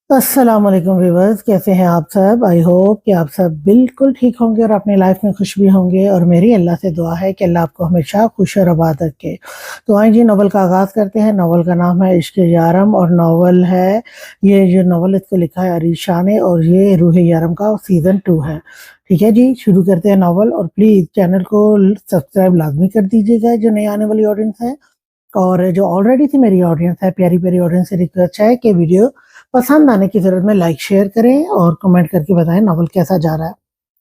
अस्सलाम वालेकुम व्यूवर्स, कैसे हैं आप सब। आई होप कि आप सब बिल्कुल ठीक होंगे और अपनी लाइफ में खुश भी होंगे। और मेरी अल्लाह से दुआ है कि अल्लाह आपको हमेशा खुश और आबाद रखे। तो आइए जी, नावल का आगाज़ करते हैं। नावल का नाम है इश्क यारम और नावल है, ये जो नावल इसको लिखा है अरीशा ने और ये रूह यारम का सीज़न 2 है। ठीक है जी, शुरू करते हैं नावल। और प्लीज़ चैनल को सब्सक्राइब लाजमी कर दीजिएगा जो नई आने वाली ऑडियंस है। और जो ऑलरेडी थी मेरी ऑडियंस है, प्यारी प्यारी ऑडियंस से रिक्वेस्ट है कि वीडियो पसंद आने की ज़रूरत में लाइक शेयर करें और कमेंट करके बताएं नावल कैसा जा रहा है।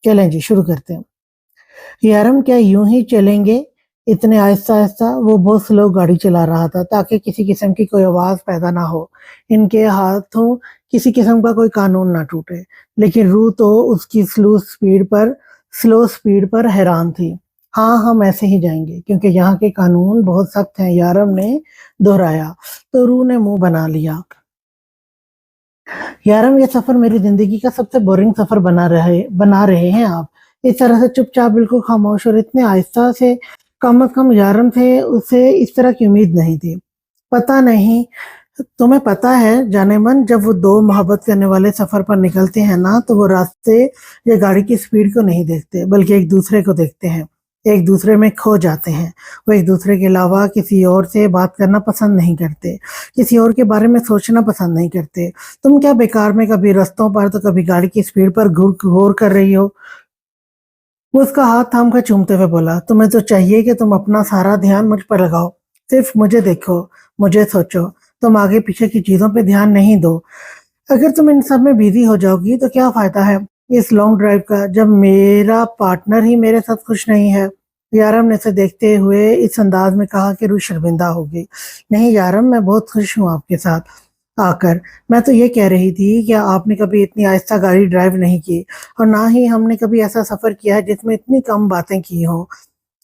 चलें जी, शुरू करते हैं। यारम क्या यूं ही चलेंगे इतने आहिस्ता आहिस्ता। वो बहुत स्लो गाड़ी चला रहा था ताकि किसी किस्म की कोई आवाज़ पैदा ना हो, इनके हाथों किसी किस्म का कोई कानून ना टूटे। लेकिन रूह तो उसकी स्लो स्पीड पर हैरान थी। हाँ, हम ऐसे ही जाएंगे क्योंकि यहाँ के कानून बहुत सख्त हैं, यारम ने दोहराया। तो रूह ने मुंह बना लिया। यारम, ये सफर मेरी जिंदगी का सबसे बोरिंग सफर बना रहे हैं आप। इस तरह से चुपचाप बिल्कुल खामोश और इतने आहिस्ता से। कम से कम यारम से उसे इस तरह की उम्मीद नहीं थी। पता नहीं तुम्हें पता है जाने मन, जब वो दो मोहब्बत करने वाले सफर पर निकलते हैं ना, तो वो रास्ते या गाड़ी की स्पीड को नहीं देखते बल्कि एक दूसरे को देखते हैं। एक दूसरे में खो जाते हैं। वो एक दूसरे के अलावा किसी और से बात करना पसंद नहीं करते, किसी और के बारे में सोचना पसंद नहीं करते। तुम क्या बेकार में कभी रास्तों पर तो कभी गाड़ी की स्पीड पर गौर कर रही हो। वो उसका हाथ थाम कर चूमते हुए बोला, तुम्हें तो चाहिए कि तुम अपना सारा ध्यान मुझ पर लगाओ। सिर्फ मुझे देखो, मुझे सोचो। तुम आगे पीछे की चीजों पे ध्यान नहीं दो। अगर तुम इन सब में बिजी हो जाओगी तो क्या फायदा है इस लॉन्ग ड्राइव का, जब मेरा पार्टनर ही मेरे साथ खुश नहीं है। यारम ने उसे देखते हुए इस अंदाज में कहा कि रूह शर्मिंदा होगी। नहीं यारम, मैं बहुत खुश हूँ आपके साथ आकर। मैं तो ये कह रही थी कि आपने कभी इतनी आहिस्ता गाड़ी ड्राइव नहीं की और ना ही हमने कभी ऐसा सफर किया है जिसमें इतनी कम बातें की हो।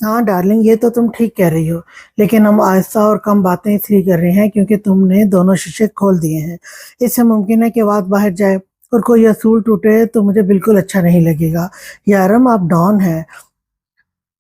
हाँ डार्लिंग, ये तो तुम ठीक कह रही हो, लेकिन हम आहिस्ता और कम बातें इसलिए कर रहे हैं क्योंकि तुमने दोनों शीशे खोल दिए हैं। इससे मुमकिन है कि बात बाहर जाए और कोई असूल टूटे तो मुझे बिल्कुल अच्छा नहीं लगेगा। यारम, आप डॉन है,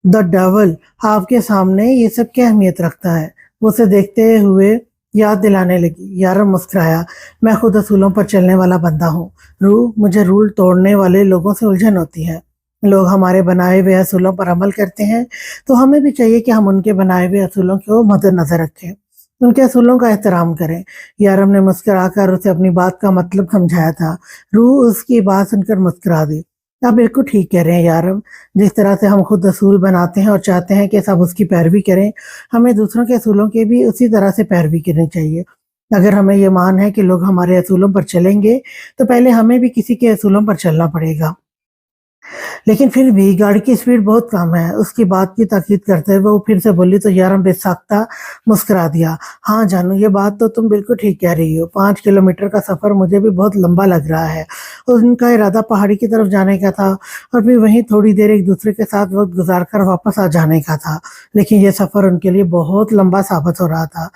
द डेविल आपके सामने ये सब क्या अहमियत रखता है। वो उसे देखते हुए याद दिलाने लगी। यारम मुस्कुराया। मैं खुद असूलों पर चलने वाला बंदा हूँ रूह, मुझे रूल तोड़ने वाले लोगों से उलझन होती है। लोग हमारे बनाए हुए असूलों पर अमल करते हैं तो हमें भी चाहिए कि हम उनके बनाए हुए असूलों को मद्देनजर रखें, उनके असूलों का एहतराम करें। यारम ने मुस्कुराकर उसे अपनी बात का मतलब समझाया था। रूह उसकी बात सुनकर मुस्कुरा दी। आप बिल्कुल ठीक कह रहे हैं यारम, जिस तरह से हम खुद असूल बनाते हैं और चाहते हैं कि सब उसकी पैरवी करें, हमें दूसरों के असूलों की भी उसी तरह से पैरवी करनी चाहिए। अगर हमें ये मान है कि लोग हमारे असूलों पर चलेंगे तो पहले हमें भी किसी के असूलों पर चलना पड़ेगा। लेकिन फिर भी गाड़ी की स्पीड बहुत कम है, उसकी बात की ताकीद करते हुए वो फिर से बोली। तो यारम बेसाख्ता मुस्कुरा दिया। हाँ जानू, ये बात तो तुम बिल्कुल ठीक कह रही हो। 5 किलोमीटर का सफर मुझे भी बहुत लंबा लग रहा है। उनका इरादा पहाड़ी की तरफ जाने का था और फिर वहीं थोड़ी देर एक दूसरे के साथ वक्त गुजार कर वापस आ जाने का था। लेकिन ये सफर उनके लिए बहुत लंबा साबित हो रहा था।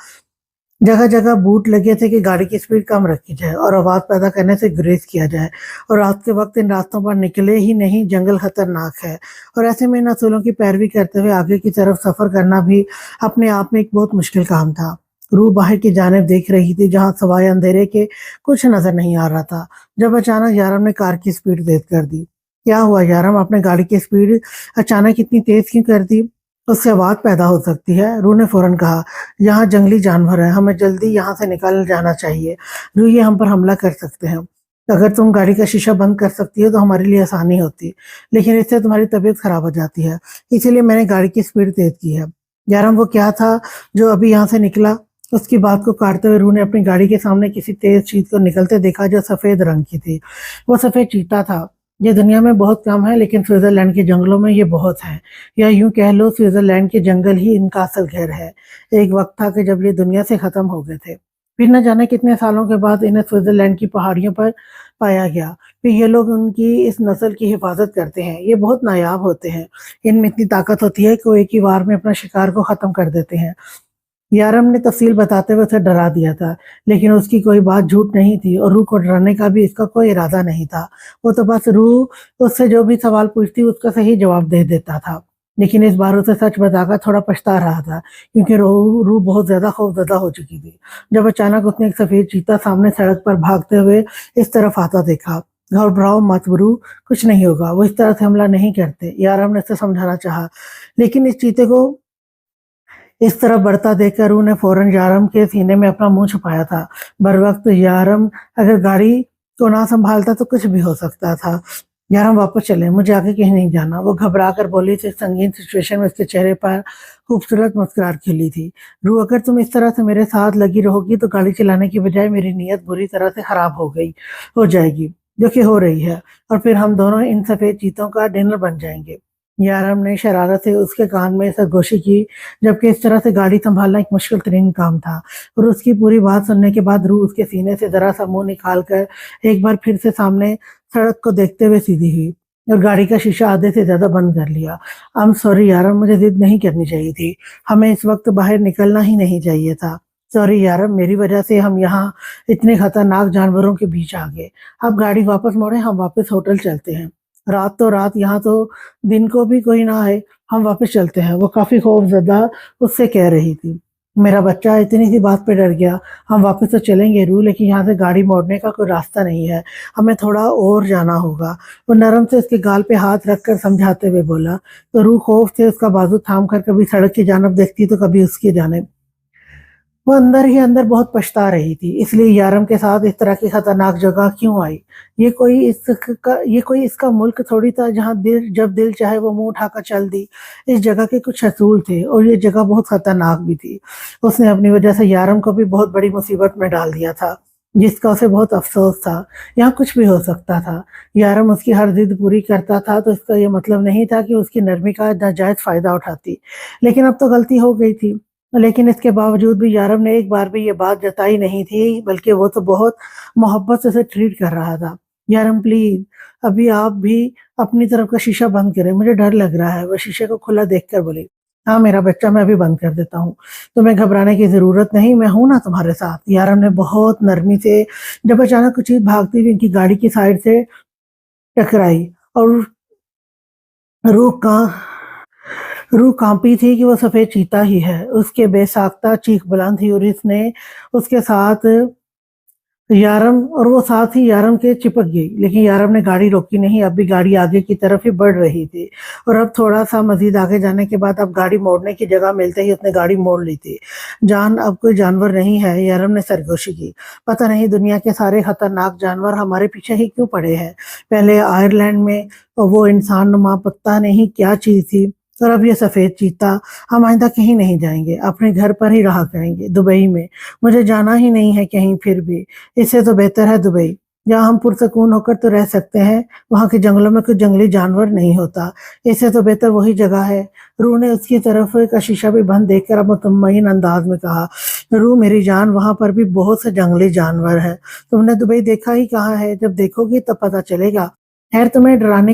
जगह जगह बूट लगे थे कि गाड़ी की स्पीड कम रखी जाए और आवाज पैदा करने से गुरेज किया जाए। और रात के वक्त इन रास्तों पर निकले ही नहीं, जंगल खतरनाक है और ऐसे में इन असूलों की पैरवी करते हुए आगे की तरफ सफर करना भी अपने आप में एक बहुत मुश्किल काम था। रूह बाहर की जानिब देख रही थी जहां सवाए अंधेरे के कुछ नजर नहीं आ रहा था, जब अचानक यारम ने कार की स्पीड तेज कर दी। क्या हुआ यारम, आपने गाड़ी की स्पीड अचानक इतनी तेज क्यों कर दी। उससे आवाज पैदा हो सकती है, रूह ने फौरन कहा। यहाँ जंगली जानवर है, हमें जल्दी यहाँ से निकल जाना चाहिए। रूह, ये हम पर हमला कर सकते हैं। अगर तुम गाड़ी का शीशा बंद कर सकती हो तो हमारे लिए आसानी होती, लेकिन इससे तुम्हारी तबीयत खराब हो जाती है। इसीलिए मैंने गाड़ी की स्पीड तेज की है। यारम, वो क्या था जो अभी यहाँ से निकला। उसकी बात को काटते हुए रूह ने अपनी गाड़ी के सामने किसी तेज चीज को निकलते देखा जो सफेद रंग की थी। वो सफेद चीता था। ये दुनिया में बहुत कम है, लेकिन स्विट्जरलैंड के जंगलों में ये बहुत है। या यूं कह लो, स्विट्जरलैंड के जंगल ही इनका असल घर है। एक वक्त था कि जब ये दुनिया से खत्म हो गए थे, फिर न जाने कितने सालों के बाद इन्हें स्विट्जरलैंड की पहाड़ियों पर पाया गया। फिर ये लोग उनकी इस नस्ल की हिफाजत करते हैं। ये बहुत नायाब होते हैं, इनमें इतनी ताकत होती है कि वो एक ही बार में अपना शिकार को खत्म कर देते हैं। यारम ने तफसील बताते हुए उसे डरा दिया था, लेकिन उसकी कोई बात झूठ नहीं थी और रूह को डराने का भी इसका कोई इरादा नहीं था। वो तो बस रूह उससे जो भी सवाल पूछती उसका सही जवाब दे देता था। लेकिन इस बार उसे सच बताकर थोड़ा पछता रहा था, क्योंकि रूह बहुत ज़्यादा खौफज़दा हो चुकी थी। जब अचानक उसने एक सफ़ेद चीता सामने सड़क पर भागते हुए इस तरफ आता देखा। घबराओ मत ब्रू, कुछ नहीं होगा, वो इस तरह से हमला नहीं करते, याराम ने उसे समझाना चाहा। लेकिन इस चीते को इस तरफ बढ़ता देखकर रूह ने फौरन यारम के सीने में अपना मुंह छुपाया था। बरवक्त यारम अगर गाड़ी को ना संभालता तो कुछ भी हो सकता था। यारम वापस चले, मुझे आगे कहीं नहीं जाना, वो घबरा कर बोली थी। संगीन सिचुएशन में उसके चेहरे पर खूबसूरत मुस्कुराहट खिली थी। रूह, अगर तुम इस तरह से मेरे साथ लगी रहोगी तो गाड़ी चलाने की बजाय मेरी नीयत बुरी तरह से खराब हो जाएगी, जो कि हो रही है, और फिर हम दोनों इन सफेद चीतों का डिनर बन जाएंगे। यारम ने शरारत से उसके कान में सरगोशी की, जबकि इस तरह से गाड़ी संभालना एक मुश्किल तरीन काम था। और उसकी पूरी बात सुनने के बाद रूह उसके सीने से जरा सा मुंह निकाल कर एक बार फिर से सामने सड़क को देखते हुए सीधी हुई और गाड़ी का शीशा आधे से ज्यादा बंद कर लिया। आई एम सॉरी यारम, मुझे जिद नहीं करनी चाहिए थी, हमें इस वक्त बाहर निकलना ही नहीं चाहिए था। सॉरी यारम, मेरी वजह से हम यहाँ इतने खतरनाक जानवरों के बीच आ गए। अब गाड़ी वापस मोड़े, हम वापस होटल चलते हैं। रात तो रात, यहाँ तो दिन को भी कोई ना आए, हम वापस चलते हैं, वो काफी खौफजदा उससे कह रही थी। मेरा बच्चा इतनी सी बात पे डर गया। हम वापस तो चलेंगे रू, लेकिन यहाँ से गाड़ी मोड़ने का कोई रास्ता नहीं है, हमें थोड़ा और जाना होगा। वो नरम से उसके गाल पे हाथ रखकर समझाते हुए बोला। तो रू खौफ से उसका बाजू थाम कर कभी सड़क की जानब देखती तो कभी उसकी जानिब। वो अंदर ही अंदर बहुत पछता रही थी, इसलिए यारम के साथ इस तरह की खतरनाक जगह क्यों आई। ये कोई इसका मुल्क थोड़ी था जहाँ जब दिल चाहे वो मुंह उठाकर चल दी। इस जगह के कुछ असूल थे और ये जगह बहुत खतरनाक भी थी। उसने अपनी वजह से यारम को भी बहुत बड़ी मुसीबत में डाल दिया था, जिसका उसे बहुत अफसोस था। यहाँ कुछ भी हो सकता था। यारम उसकी हर जिद पूरी करता था तो इसका ये मतलब नहीं था कि उसकी नरमी का नाजायज फायदा उठाती, लेकिन अब तो गलती हो गई थी। लेकिन इसके बावजूद भी यारम ने एक बार भी ये बात जताई नहीं थी, बल्कि वो तो बहुत मोहब्बत से उसे ट्रीट कर रहा था। यारम प्लीज, अभी आप भी अपनी तरफ का शीशा बंद करें, मुझे डर लग रहा है। वो शीशे को खुला देखकर बोली। हाँ मेरा बच्चा, मैं अभी बंद कर देता हूँ, तुम्हें घबराने की जरूरत नहीं, मैं हूं ना तुम्हारे साथ। यारम ने बहुत नरमी से, जब अचानक कुछ चीज भागती हुई इनकी गाड़ी की साइड से टकराई और रूह का रूह कांपी थी कि वो सफेद चीता ही है। उसके बेसाख्ता चीख बुलंद हुई और इसने उसके साथ यारम और वो साथ ही यारम के चिपक गई, लेकिन यारम ने गाड़ी रोकी नहीं। अब भी गाड़ी आगे की तरफ ही बढ़ रही थी और अब थोड़ा सा मजीद आगे जाने के बाद अब गाड़ी मोड़ने की जगह मिलते ही उसने गाड़ी मोड़ ली थी। जान, अब कोई जानवर नहीं है, यारम ने सरगोशी की। पता नहीं दुनिया के सारे खतरनाक जानवर हमारे पीछे ही क्यों पड़े हैं। पहले आयरलैंड में वो इंसान नुमा पत्ता नहीं क्या चीज थी, और अब ये सफेद चीता। हम आइंदा कहीं नहीं जाएंगे, अपने घर पर ही रहा करेंगे, दुबई में। मुझे जाना ही नहीं है कहीं फिर भी। इससे तो बेहतर है दुबई, जहाँ हम पुरसकून होकर तो रह सकते हैं। वहाँ के जंगलों में कोई जंगली जानवर नहीं होता। इससे तो बेहतर वही जगह है। रूह ने उसकी तरफ का शीशा भी बंद देखकर अब मुतमईन अंदाज में कहा। रूह मेरी जान, वहां पर भी बहुत से जंगली जानवर हैं। तुमने दुबई देखा ही कहाँ है, जब देखोगी तब पता चलेगा। खैर, तुम्हें डरने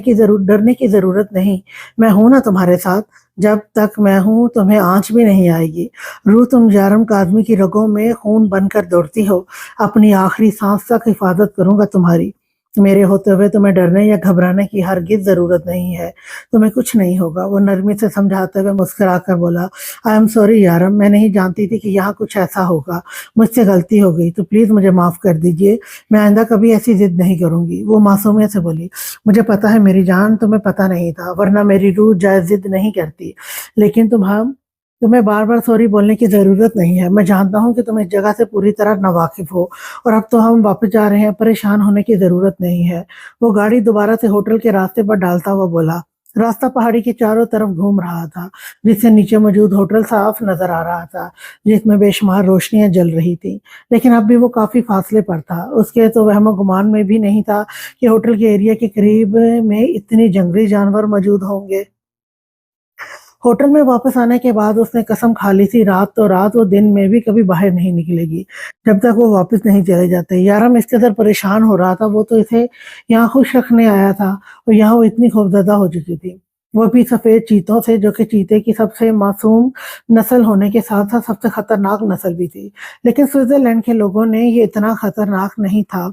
की जरूरत नहीं, मैं हूं ना तुम्हारे साथ। जब तक मैं हूं तुम्हें आंच भी नहीं आएगी। रूह, तुम जारम काजमी की रगों में खून बनकर दौड़ती हो। अपनी आखिरी सांस तक हिफाजत करूंगा तुम्हारी। मेरे होते हुए तुम्हें डरने या घबराने की हरगिज जरूरत नहीं है। तुम्हें कुछ नहीं होगा, वो नरमी से समझाते हुए मुस्कुरा कर बोला। आई एम सॉरी यारम, मैं नहीं जानती थी कि यहाँ कुछ ऐसा होगा। मुझसे गलती हो गई, तो प्लीज मुझे माफ कर दीजिए। मैं आइंदा कभी ऐसी जिद नहीं करूंगी, वो मासूमियत से बोली। मुझे पता है मेरी जान, तुम्हें पता नहीं था, वरना मेरी रूह जायज जिद नहीं करती। लेकिन तुम्हें बार बार सॉरी बोलने की जरूरत नहीं है। मैं जानता हूँ कि तुम इस जगह से पूरी तरह नावाकिफ हो, और अब तो हम वापस जा रहे हैं, परेशान होने की जरूरत नहीं है। वो गाड़ी दोबारा से होटल के रास्ते पर डालता हुआ बोला। रास्ता पहाड़ी के चारों तरफ घूम रहा था, जिससे नीचे मौजूद होटल साफ नजर आ रहा था, जिसमें बेशुमार रोशनियां जल रही थी। लेकिन अब भी वो काफी फासले पर था। उसके तो वहम गुमान में भी नहीं था कि होटल के एरिया के करीब में इतने जंगली जानवर मौजूद होंगे। होटल में वापस आने के बाद उसने कसम खा ली थी, रात तो रात, वो दिन में भी कभी बाहर नहीं निकलेगी जब तक वो वापस नहीं चले जाते। यारम इस कदर परेशान हो रहा था, वो तो इसे यहाँ खुश रखने आया था और यहाँ वो इतनी खौफजदा हो चुकी थी। वो भी सफेद चीतों से, जो कि चीते की सबसे मासूम नस्ल होने के साथ साथ सबसे खतरनाक नस्ल भी थी। लेकिन स्विट्जरलैंड के लोगों ने ये इतना खतरनाक नहीं था।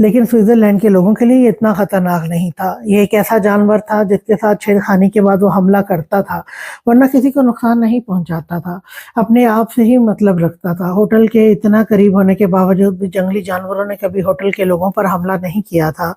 لیکن स्विट्जरलैंड के लोगों के लिए ये इतना खतरनाक नहीं था। ये एक ऐसा जानवर था जिसके साथ छेड़खानी के बाद वो हमला करता था, वरना किसी को नुकसान नहीं पहुंचाता था, अपने आप से ही मतलब रखता था। होटल के इतना करीब होने के बावजूद भी जंगली जानवरों ने कभी होटल के लोगों पर हमला नहीं किया था।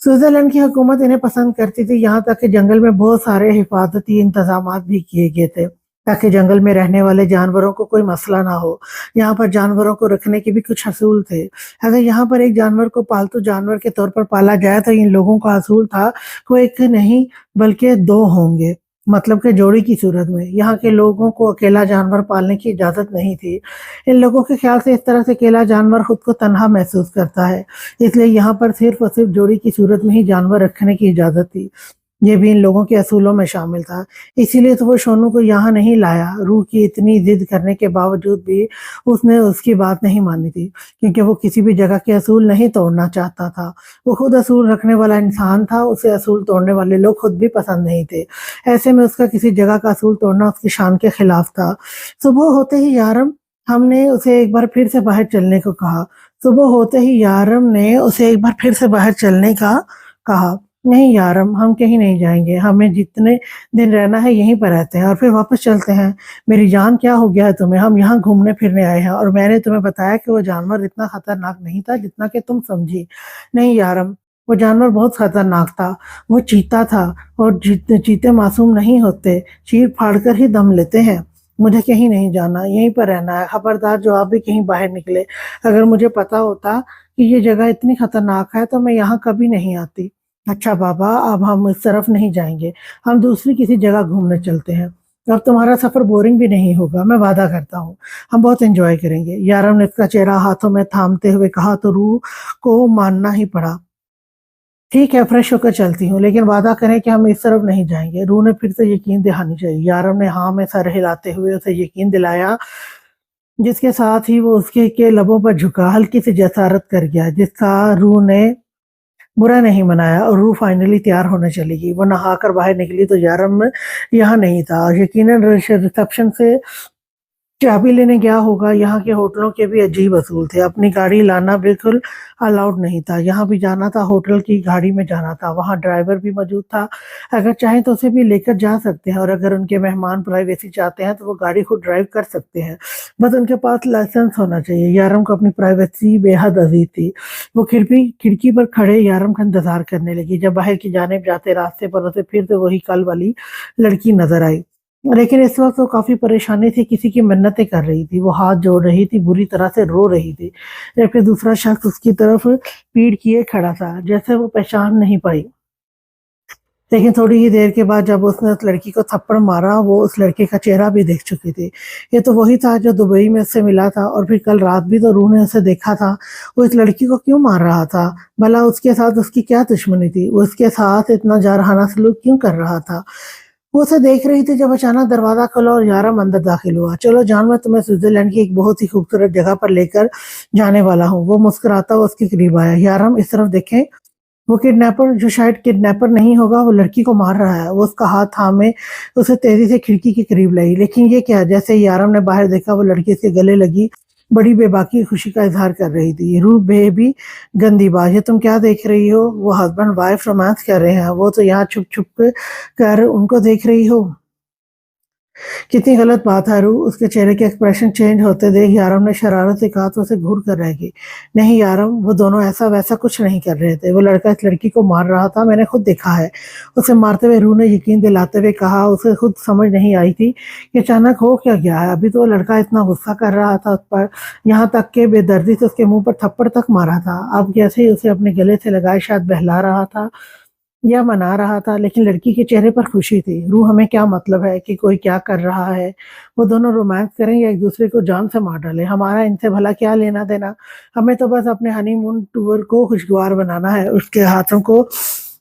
स्विट्जरलैंड की हुकूमत इन्हें पसंद करती थी, यहाँ तक कि जंगल में बहुत सारे हिफाजती इंतजामात भी किए गए थे ताकि जंगल में रहने वाले जानवरों को कोई मसला ना हो। यहाँ पर जानवरों को रखने के भी कुछ असूल थे। अगर यहाँ पर एक जानवर को पालतू जानवर के तौर पर पाला जाए तो इन लोगों का असूल था कि एक नहीं बल्कि 2 होंगे, मतलब कि जोड़ी की सूरत में। यहाँ के लोगों को अकेला जानवर पालने की इजाज़त नहीं थी। इन लोगों के ख्याल से इस तरह से अकेला जानवर खुद को तन्हा महसूस करता है, इसलिए यहाँ पर सिर्फ और सिर्फ जोड़ी की सूरत में ही जानवर रखने की इजाज़त थी। ये भी इन लोगों के असूलों में शामिल था। इसीलिए तो वो शोनू को यहाँ नहीं लाया। रूह की इतनी जिद करने के बावजूद भी उसने उसकी बात नहीं मानी थी, क्योंकि वो किसी भी जगह के असूल नहीं तोड़ना चाहता था। वो खुद असूल रखने वाला इंसान था, उसे असूल तोड़ने वाले लोग खुद भी पसंद नहीं थे। ऐसे में उसका किसी जगह का असूल तोड़ना उसकी शान के खिलाफ था। सुबह होते ही यारम हमने उसे एक बार फिर से बाहर चलने को कहा। सुबह होते ही यारम ने उसे एक बार फिर से बाहर चलने का कहा। नहीं यारम, हम कहीं नहीं जाएंगे, हमें जितने दिन रहना है यहीं पर रहते हैं और फिर वापस चलते हैं। मेरी जान, क्या हो गया है तुम्हें? हम यहाँ घूमने फिरने आए हैं और मैंने तुम्हें बताया कि वो जानवर इतना खतरनाक नहीं था जितना कि तुम समझी। नहीं यारम, वो जानवर बहुत खतरनाक था। वो चीता था और चीते मासूम नहीं होते, चीर फाड़ कर ही दम लेते हैं। मुझे कहीं नहीं जाना, यहीं पर रहना है। खबरदार जो आप भी कहीं बाहर निकले। अगर मुझे पता होता कि ये जगह इतनी खतरनाक है तो मैं यहाँ कभी नहीं आती। अच्छा बाबा, अब हम इस तरफ नहीं जाएंगे, हम दूसरी किसी जगह घूमने चलते हैं। अब तुम्हारा सफर बोरिंग भी नहीं होगा, मैं वादा करता हूँ। हम बहुत एंजॉय करेंगे। यारम ने इसका चेहरा हाथों में थामते हुए कहा तो रूह को मानना ही पड़ा। ठीक है, फ्रेश होकर चलती हूँ, लेकिन वादा करें कि हम इस तरफ नहीं जाएंगे। रूह ने फिर से यकीन दिलानी चाहिए। यारम ने हाँ में सर हिलाते हुए उसे यकीन दिलाया, जिसके साथ ही वो उसके के लबों पर झुका, हल्की सी जसारत कर गया, जिसका रूह ने बुरा नहीं मनाया और रूह फाइनली तैयार होने चली गई। वो नहाकर बाहर निकली तो यारम यहाँ नहीं था। यकीनन रिसेप्शन से चाबी लेने गया होगा। यहाँ के होटलों के भी अजीब असूल थे। अपनी गाड़ी लाना बिल्कुल अलाउड नहीं था। यहाँ भी जाना था, होटल की गाड़ी में जाना था। वहाँ ड्राइवर भी मौजूद था, अगर चाहें तो उसे भी लेकर जा सकते हैं और अगर उनके मेहमान प्राइवेसी चाहते हैं तो वो गाड़ी खुद ड्राइव कर सकते हैं। बस उनके पास लाइसेंस होना चाहिए। यारम को अपनी प्राइवेसी बेहद अजीज थी। वो खिड़की पर खड़े यारम का इंतजार करने लगी। जब बाहर की जानिब जाते रास्ते पर उसे फिर से वही कल वाली लड़की नजर आई, लेकिन इस वक्त वो काफी परेशानी थी, किसी की मिन्नतें कर रही थी। वो हाथ जोड़ रही थी, बुरी तरह से रो रही थी, जबकि दूसरा शख्स उसकी तरफ पीठ किए खड़ा था, जैसे वो पहचान नहीं पाई। लेकिन थोड़ी ही देर के बाद जब उसने उस लड़की को थप्पड़ मारा, वो उस लड़के का चेहरा भी देख चुकी थी। ये तो वही था जो दुबई में उससे मिला था और फिर कल रात भी तो रूह ने उसे देखा था। वो इस लड़की को क्यों मार रहा था? भला उसके साथ उसकी क्या दुश्मनी थी? वो उसके साथ इतना जारहाना सलूक क्यों कर रहा था? वो उसे देख रही थी जब अचानक दरवाजा खुला और यारम अंदर दाखिल हुआ। चलो जान, मैं तुम्हें स्विट्जरलैंड की एक बहुत ही खूबसूरत जगह पर लेकर जाने वाला हूँ। वो मुस्कुराता हुआ उसके करीब आया। यारम, इस तरफ देखें। वो किडनैपर, जो शायद किडनैपर नहीं होगा, वो लड़की को मार रहा है। वो उसका हाथ थामे उसे तेजी से खिड़की के करीब लाई। लेकिन ये क्या? जैसे ही यारम ने बाहर देखा, वो लड़की से गले लगी, बड़ी बेबाकी खुशी का इजहार कर रही थी। रूह बेबी गंदी बात, ये तुम क्या देख रही हो? वो हस्बैंड वाइफ रोमांस कर रहे हैं, वो तो यहाँ छुप छुप कर उनको देख रही हो। कितनी गलत बात है रूह। उसके चेहरे के एक्सप्रेशन चेंज होते देख यारम ने शरारत से कहा तो उसे घूर कर रह गई। नहीं यारम, वो दोनों ऐसा वैसा कुछ नहीं कर रहे थे। वो लड़का इस लड़की को मार रहा था, मैंने खुद देखा है। उसे मारते हुए रूह ने यकीन दिलाते हुए कहा। उसे खुद समझ नहीं आई थी कि अचानक हो क्या गया है। अभी तो वो लड़का इतना गुस्सा कर रहा था उस पर, यहाँ तक के बेदर्दी से उसके मुंह पर थप्पड़ तक मारा था। अब जैसे ही उसे अपने गले से लगाए शायद बहला रहा था या मना रहा था, लेकिन लड़की के चेहरे पर खुशी थी। रूह, हमें क्या मतलब है कि कोई क्या कर रहा है? वो दोनों रोमांस करें या एक दूसरे को जान से मार डालें, हमारा इनसे भला क्या लेना देना? हमें तो बस अपने हनीमून टूर को खुशगवार बनाना है। उसके हाथों को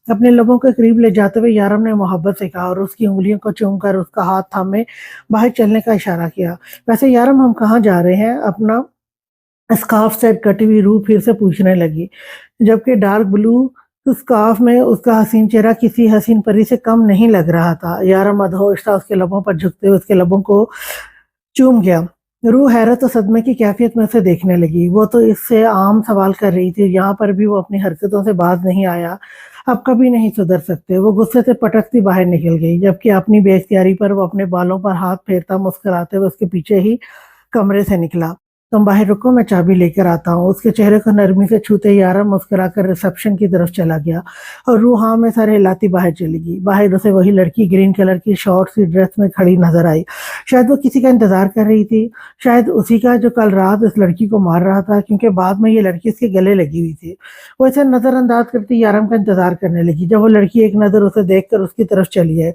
अपने लबों के करीब ले जाते हुए यारम ने मोहब्बत से कहा और उसकी उंगलियों को चूमकर उसका हाथ थामे बाहर चलने का इशारा किया। वैसे यारम, हम कहाँ जा रहे हैं? अपना स्कार्फ से कटी हुई रूह फिर से पूछने लगी, जबकि डार्क ब्लू स्कार्फ में उसका हसीन चेहरा किसी हसीन परी से कम नहीं लग रहा था। यारम मदहोश था, उसके लबों पर झुकते हुए उसके लबों को चूम गया। रूह हैरत और सदमे की कैफियत में उसे देखने लगी। वो तो इससे आम सवाल कर रही थी, यहाँ पर भी वो अपनी हरकतों से बाज नहीं आया, अब कभी नहीं सुधर सकते। वो गुस्से से पटकती बाहर निकल गई, जबकि अपनी बेइख्तियारी पर वो अपने बालों पर हाथ फेरता मुस्कुराते हुए उसके पीछे ही कमरे से निकला। तुम बाहर रुको, मैं चाबी लेकर आता हूँ। उसके चेहरे को नरमी से छूते ही आरम मुस्कुराकर रिसेप्शन की तरफ चला गया और रूह हाँ में सर हिलाती बाहर चली गई। बाहर उसे वही लड़की ग्रीन कलर की शॉर्ट सी ड्रेस में खड़ी नजर आई। शायद वो किसी का इंतजार कर रही थी, शायद उसी का जो कल रात इस लड़की को मार रहा था, क्योंकि बाद में ये लड़की उसके गले लगी हुई थी। वो इसे नजरअंदाज करती आराम का इंतजार करने लगी। जब वो लड़की एक नजर उसे देखकर उसकी तरफ चली है,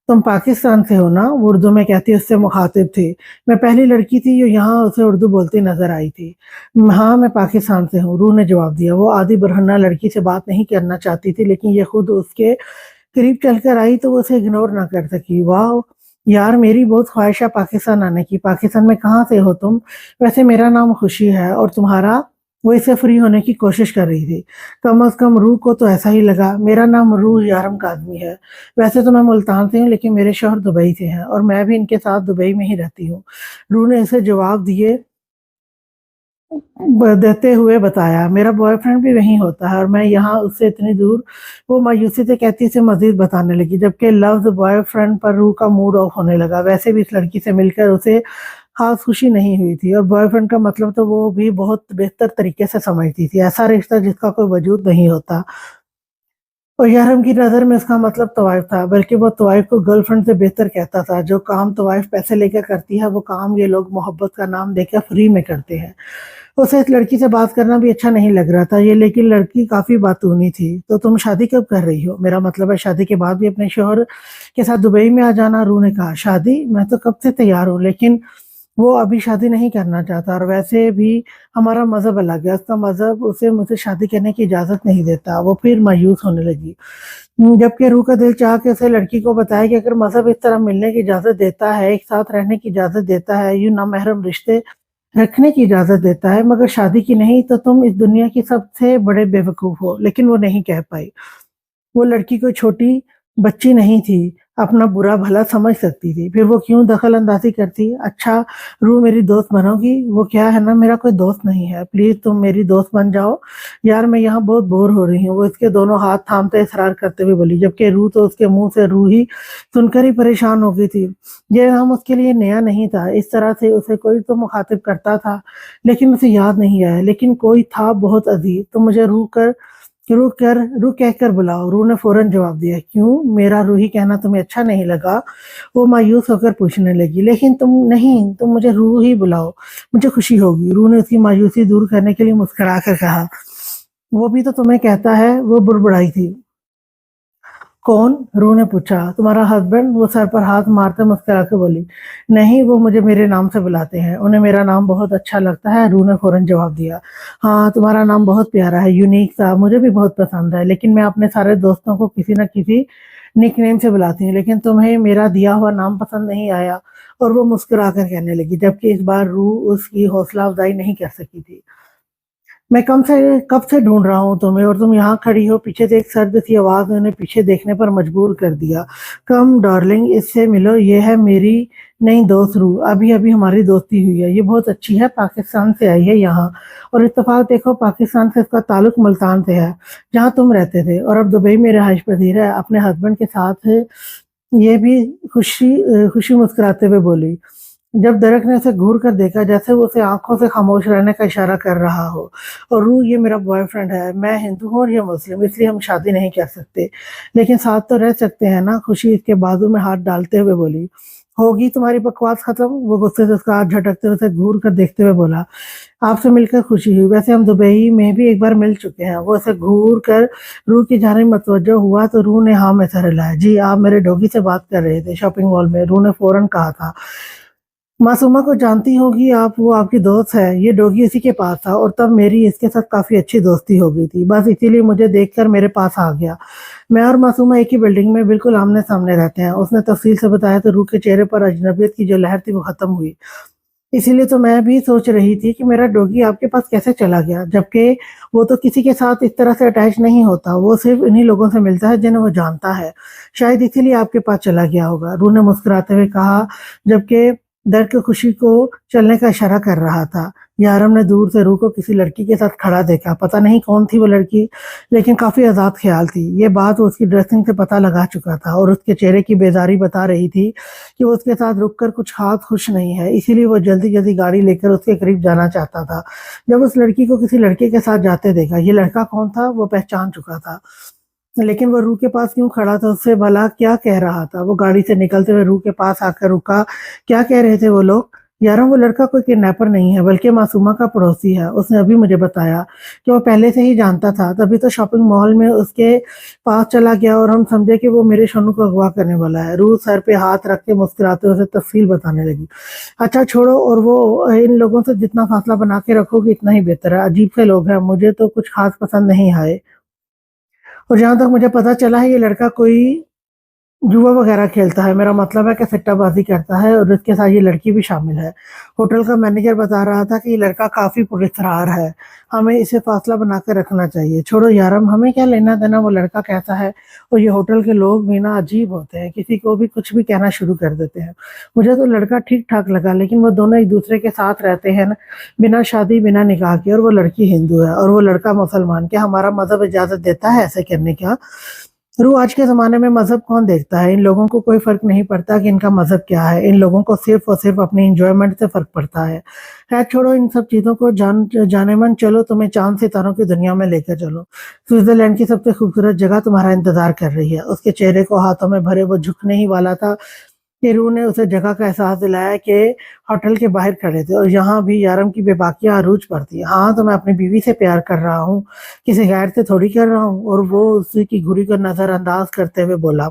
तुम पाकिस्तान से हो ना, वो उर्दू में कहती उससे मुखातिब थी। मैं पहली लड़की थी जो यहाँ उसे उर्दू बोलती नजर आई थी। हाँ, मैं पाकिस्तान से हूँ, रूह ने जवाब दिया। वो आधी बरहन्ना लड़की से बात नहीं करना चाहती थी, लेकिन ये खुद उसके करीब चलकर आई तो वो उसे इग्नोर ना कर सकी। वाह यार, मेरी बहुत ख्वाहिश है पाकिस्तान आने की। पाकिस्तान में कहाँ से हो तुम? वैसे मेरा नाम खुशी है, और तुम्हारा? वो इससे फ्री होने की कोशिश कर रही थी। कम से कम रूह को तो ऐसा ही लगा। मेरा नाम रूह यारम काज़मी है। वैसे तो मैं मुल्तान से हूँ, लेकिन मेरे शौहर दुबई से हैं और मैं भी इनके साथ दुबई में ही रहती हूँ। रूह ने इसे जवाब दिए देते हुए बताया, मेरा बॉयफ्रेंड भी वहीं होता है और मैं यहाँ उससे इतनी दूर। वो मायूसी से कहती से मजीद बताने लगी, जबकि लफ्ज बॉयफ्रेंड पर रूह का मूड ऑफ होने लगा। वैसे भी इस लड़की से मिलकर उसे खास खुशी नहीं हुई थी, और बॉयफ्रेंड का मतलब तो वो भी बहुत बेहतर तरीके से समझती थी। ऐसा रिश्ता जिसका कोई वजूद नहीं होता। और यारम की नज़र में उसका मतलब तवाइफ था, बल्कि वो तवाइफ को गर्लफ्रेंड से बेहतर कहता था। जो काम तवाइफ पैसे लेकर करती है, वो काम ये लोग मोहब्बत का नाम देकर फ्री में करते हैं। उसे इस लड़की से बात करना भी अच्छा नहीं लग रहा था ये, लेकिन लड़की काफ़ी बातूनी थी। तो तुम शादी कब कर रही हो? मेरा मतलब है शादी के बाद भी अपने शौहर के साथ दुबई में आ जाना, रूह ने कहा। शादी? मैं तो कब से तैयार हूँ, लेकिन वो अभी शादी नहीं करना चाहता, और वैसे भी हमारा मज़हब अलग है। उसका मज़हब उसे मुझसे शादी करने की इजाज़त नहीं देता। वो फिर मायूस होने लगी, जबकि रूह का दिल चाह के उसे लड़की को बताया कि अगर मज़हब इस तरह मिलने की इजाज़त देता है, एक साथ रहने की इजाज़त देता है, यूँ नामहरम रिश्ते रखने की इजाज़त देता है, मगर शादी की नहीं, तो तुम इस दुनिया की सबसे बड़े बेवकूफ़ हो। लेकिन वो नहीं कह पाई। वो लड़की कोई छोटी बच्ची नहीं थी, अपना बुरा भला समझ सकती थी। फिर वो क्यों दखल अंदाज़ी करती? अच्छा, रूह मेरी दोस्त बनोगी? वो क्या है ना, मेरा कोई दोस्त नहीं है, प्लीज़ तुम मेरी दोस्त बन जाओ। यार, मैं यहाँ बहुत बोर हो रही हूँ, वो इसके दोनों हाथ थामते इसरार करते हुए बोली, जबकि रूह तो उसके मुँह से रूह ही सुनकर ही परेशान हो गई थी। ये नाम उसके लिए नया नहीं था, इस तरह से उसे कोई तो मुखातिब करता था, लेकिन उसे याद नहीं आया। लेकिन कोई था बहुत अजीज़। तो मुझे रूह कहकर बुलाओ, रूह ने फौरन जवाब दिया। क्यों, मेरा रूही कहना तुम्हें अच्छा नहीं लगा? वो मायूस होकर पूछने लगी। लेकिन तुम नहीं, तुम मुझे रूह ही बुलाओ, मुझे खुशी होगी। रूह ने उसकी मायूसी दूर करने के लिए मुस्कुरा कर कहा। वो भी तो तुम्हें कहता है, वो बुड़बुड़ाई थी। कौन? रूह ने पूछा। तुम्हारा हस्बैंड, वो सर पर हाथ मारते मुस्कुरा के बोली। नहीं, वो मुझे मेरे नाम से बुलाते हैं, उन्हें मेरा नाम बहुत अच्छा लगता है, रूह ने फौरन जवाब दिया। हाँ, तुम्हारा नाम बहुत प्यारा है, यूनिक सा, मुझे भी बहुत पसंद है, लेकिन मैं अपने सारे दोस्तों को किसी न किसी निकनेम से बुलाती हूँ, लेकिन तुम्हें मेरा दिया हुआ नाम पसंद नहीं आया। और वो मुस्कुरा कर कहने लगी, जबकि इस बार रूह उसकी हौसला अफजाई नहीं कर सकी थी। मैं कब से ढूंढ रहा हूँ तुम्हें, और तुम यहाँ खड़ी हो। पीछे से एक सर्द सी आवाज ने उन्हें पीछे देखने पर मजबूर कर दिया। कम डार्लिंग, इससे मिलो, ये है मेरी नई दोस्त रूह। अभी अभी हमारी दोस्ती हुई है, ये बहुत अच्छी है, पाकिस्तान से आई है यहाँ। और इत्तेफाक देखो, पाकिस्तान से इसका ताल्लुक मुल्तान से है, जहाँ तुम रहते थे, और अब दुबई में रहाइश पजीर है अपने हस्बैंड के साथ है। ये भी खुशी मुस्कुराते हुए बोली, जब दरक ने उसे घूर कर देखा, जैसे वो उसे आंखों से खामोश रहने का इशारा कर रहा हो। और रूह, ये मेरा बॉयफ्रेंड है, मैं हिंदू हूँ और ये मुस्लिम, इसलिए हम शादी नहीं कर सकते, लेकिन साथ तो रह सकते हैं ना? खुशी इसके बाजू में हाथ डालते हुए बोली। होगी तुम्हारी बकवास खत्म? वो गुस्से से उसका हाथ झटकते हुए उसे घूर कर देखते हुए बोला। आपसे मिलकर खुशी हुई, वैसे हम दुबई में भी एक बार मिल चुके हैं। वो उसे घूर कर रूह की जानिब मतवज्जो हुआ तो रूह ने हाँ में सर हिलाया। जी, आप मेरे डॉगी से बात कर रहे थे शॉपिंग मॉल में, रूह ने फौरन कहा था। मासूमा को जानती होगी आप, वो आपकी दोस्त है, ये डॉगी उसी के पास था, और तब मेरी इसके साथ काफ़ी अच्छी दोस्ती हो गई थी, बस इसीलिए मुझे देखकर मेरे पास आ गया। मैं और मासूमा एक ही बिल्डिंग में बिल्कुल आमने सामने रहते हैं, उसने तफसील से बताया तो रूह के चेहरे पर अजनबियत की जो लहर थी वो ख़त्म हुई। इसीलिए तो मैं भी सोच रही थी कि मेरा डॉगी आपके पास कैसे चला गया, जबकि वो तो किसी के साथ इस तरह से अटैच नहीं होता, वो सिर्फ इन्हीं लोगों से मिलता है जिन्हें वो जानता है। शायद इसीलिए आपके पास चला गया होगा, रूह ने मुस्कुराते हुए कहा, जबकि दर्द की खुशी को चलने का इशारा कर रहा था। यारम ने दूर से रूह को किसी लड़की के साथ खड़ा देखा। पता नहीं कौन थी वो लड़की, लेकिन काफ़ी आज़ाद ख़्याल थी। ये बात वो उसकी ड्रेसिंग से पता लगा चुका था और उसके चेहरे की बेज़ारी बता रही थी कि वो उसके साथ रुककर कुछ ख़ास खुश नहीं है, इसीलिए वो जल्दी-जल्दी गाड़ी लेकर उसके करीब जाना चाहता था। जब उस लड़की को किसी लड़के के साथ जाते देखा, ये लड़का कौन था, वो पहचान चुका था। लेकिन वो रूह के पास क्यों खड़ा था, उससे भला क्या कह रहा था? वो गाड़ी से निकलते हुए रूह के पास आकर रुका। क्या कह रहे थे वो लोग? यारों, वो लड़का कोई किडनैपर नहीं है, बल्कि मासूमा का पड़ोसी है। उसने अभी मुझे बताया कि वो पहले से ही जानता था, तभी तो शॉपिंग मॉल में उसके पास चला गया और हम समझे कि वो मेरे शोनू को अगवा करने वाला है। रूह सर पे हाथ रख के मुस्कुराते हुए उसे तफसील बताने लगी। अच्छा छोड़ो, और वो इन लोगों से जितना फासला बना के रखोगे इतना ही बेहतर है। अजीब से लोग हैं, मुझे तो कुछ खास पसंद नहीं आए। और जहाँ तक मुझे पता चला है, ये लड़का कोई जुआ वगैरह खेलता है। मेरा मतलब है कि सट्टाबाज़ी करता है और इसके साथ ये लड़की भी शामिल है। होटल का मैनेजर बता रहा था कि ये लड़का काफ़ी पुरस्कार है। हमें इसे फ़ासला बना के रखना चाहिए। छोड़ो यारम, हमें क्या लेना-देना वो लड़का कैसा है। और ये होटल के लोग भी ना अजीब होते हैं, किसी को भी कुछ भी कहना शुरू कर देते हैं। मुझे तो लड़का ठीक-ठाक लगा, लेकिन वो दोनों एक-दूसरे के साथ रहते हैं ना, बिना शादी, बिना निकाह के, और वो लड़की हिंदू है और वो लड़का मुसलमान। क्या हमारा मज़हब इजाज़त देता है ऐसे करने का? रू, आज के ज़माने में मज़हब कौन देखता है? इन लोगों को कोई फ़र्क नहीं पड़ता कि इनका मज़हब क्या है। इन लोगों को सिर्फ़ और सिर्फ़ अपनी एन्जॉयमेंट से फ़र्क पड़ता है। ख़ैर छोड़ो इन सब चीज़ों को, जाने-मन चलो, तुम्हें चाँद-सितारों की दुनिया में लेकर चलो। स्विट्ज़रलैंड की सबसे खूबसूरत जगह तुम्हारा इंतज़ार कर रही है। उसके चेहरे को हाथों में भरे वो झुकने ही वाला था कि रूह ने उसे जगह का एहसास दिलाया कि होटल के बाहर खड़े थे और यहाँ भी यारम की बेबाकियाँ अरूज पर थी। हाँ, तो मैं अपनी बीवी से प्यार कर रहा हूँ, किसी गैर से थोड़ी कर रहा हूँ। और वो उसी की घुड़ी को नज़रअंदाज करते हुए बोला,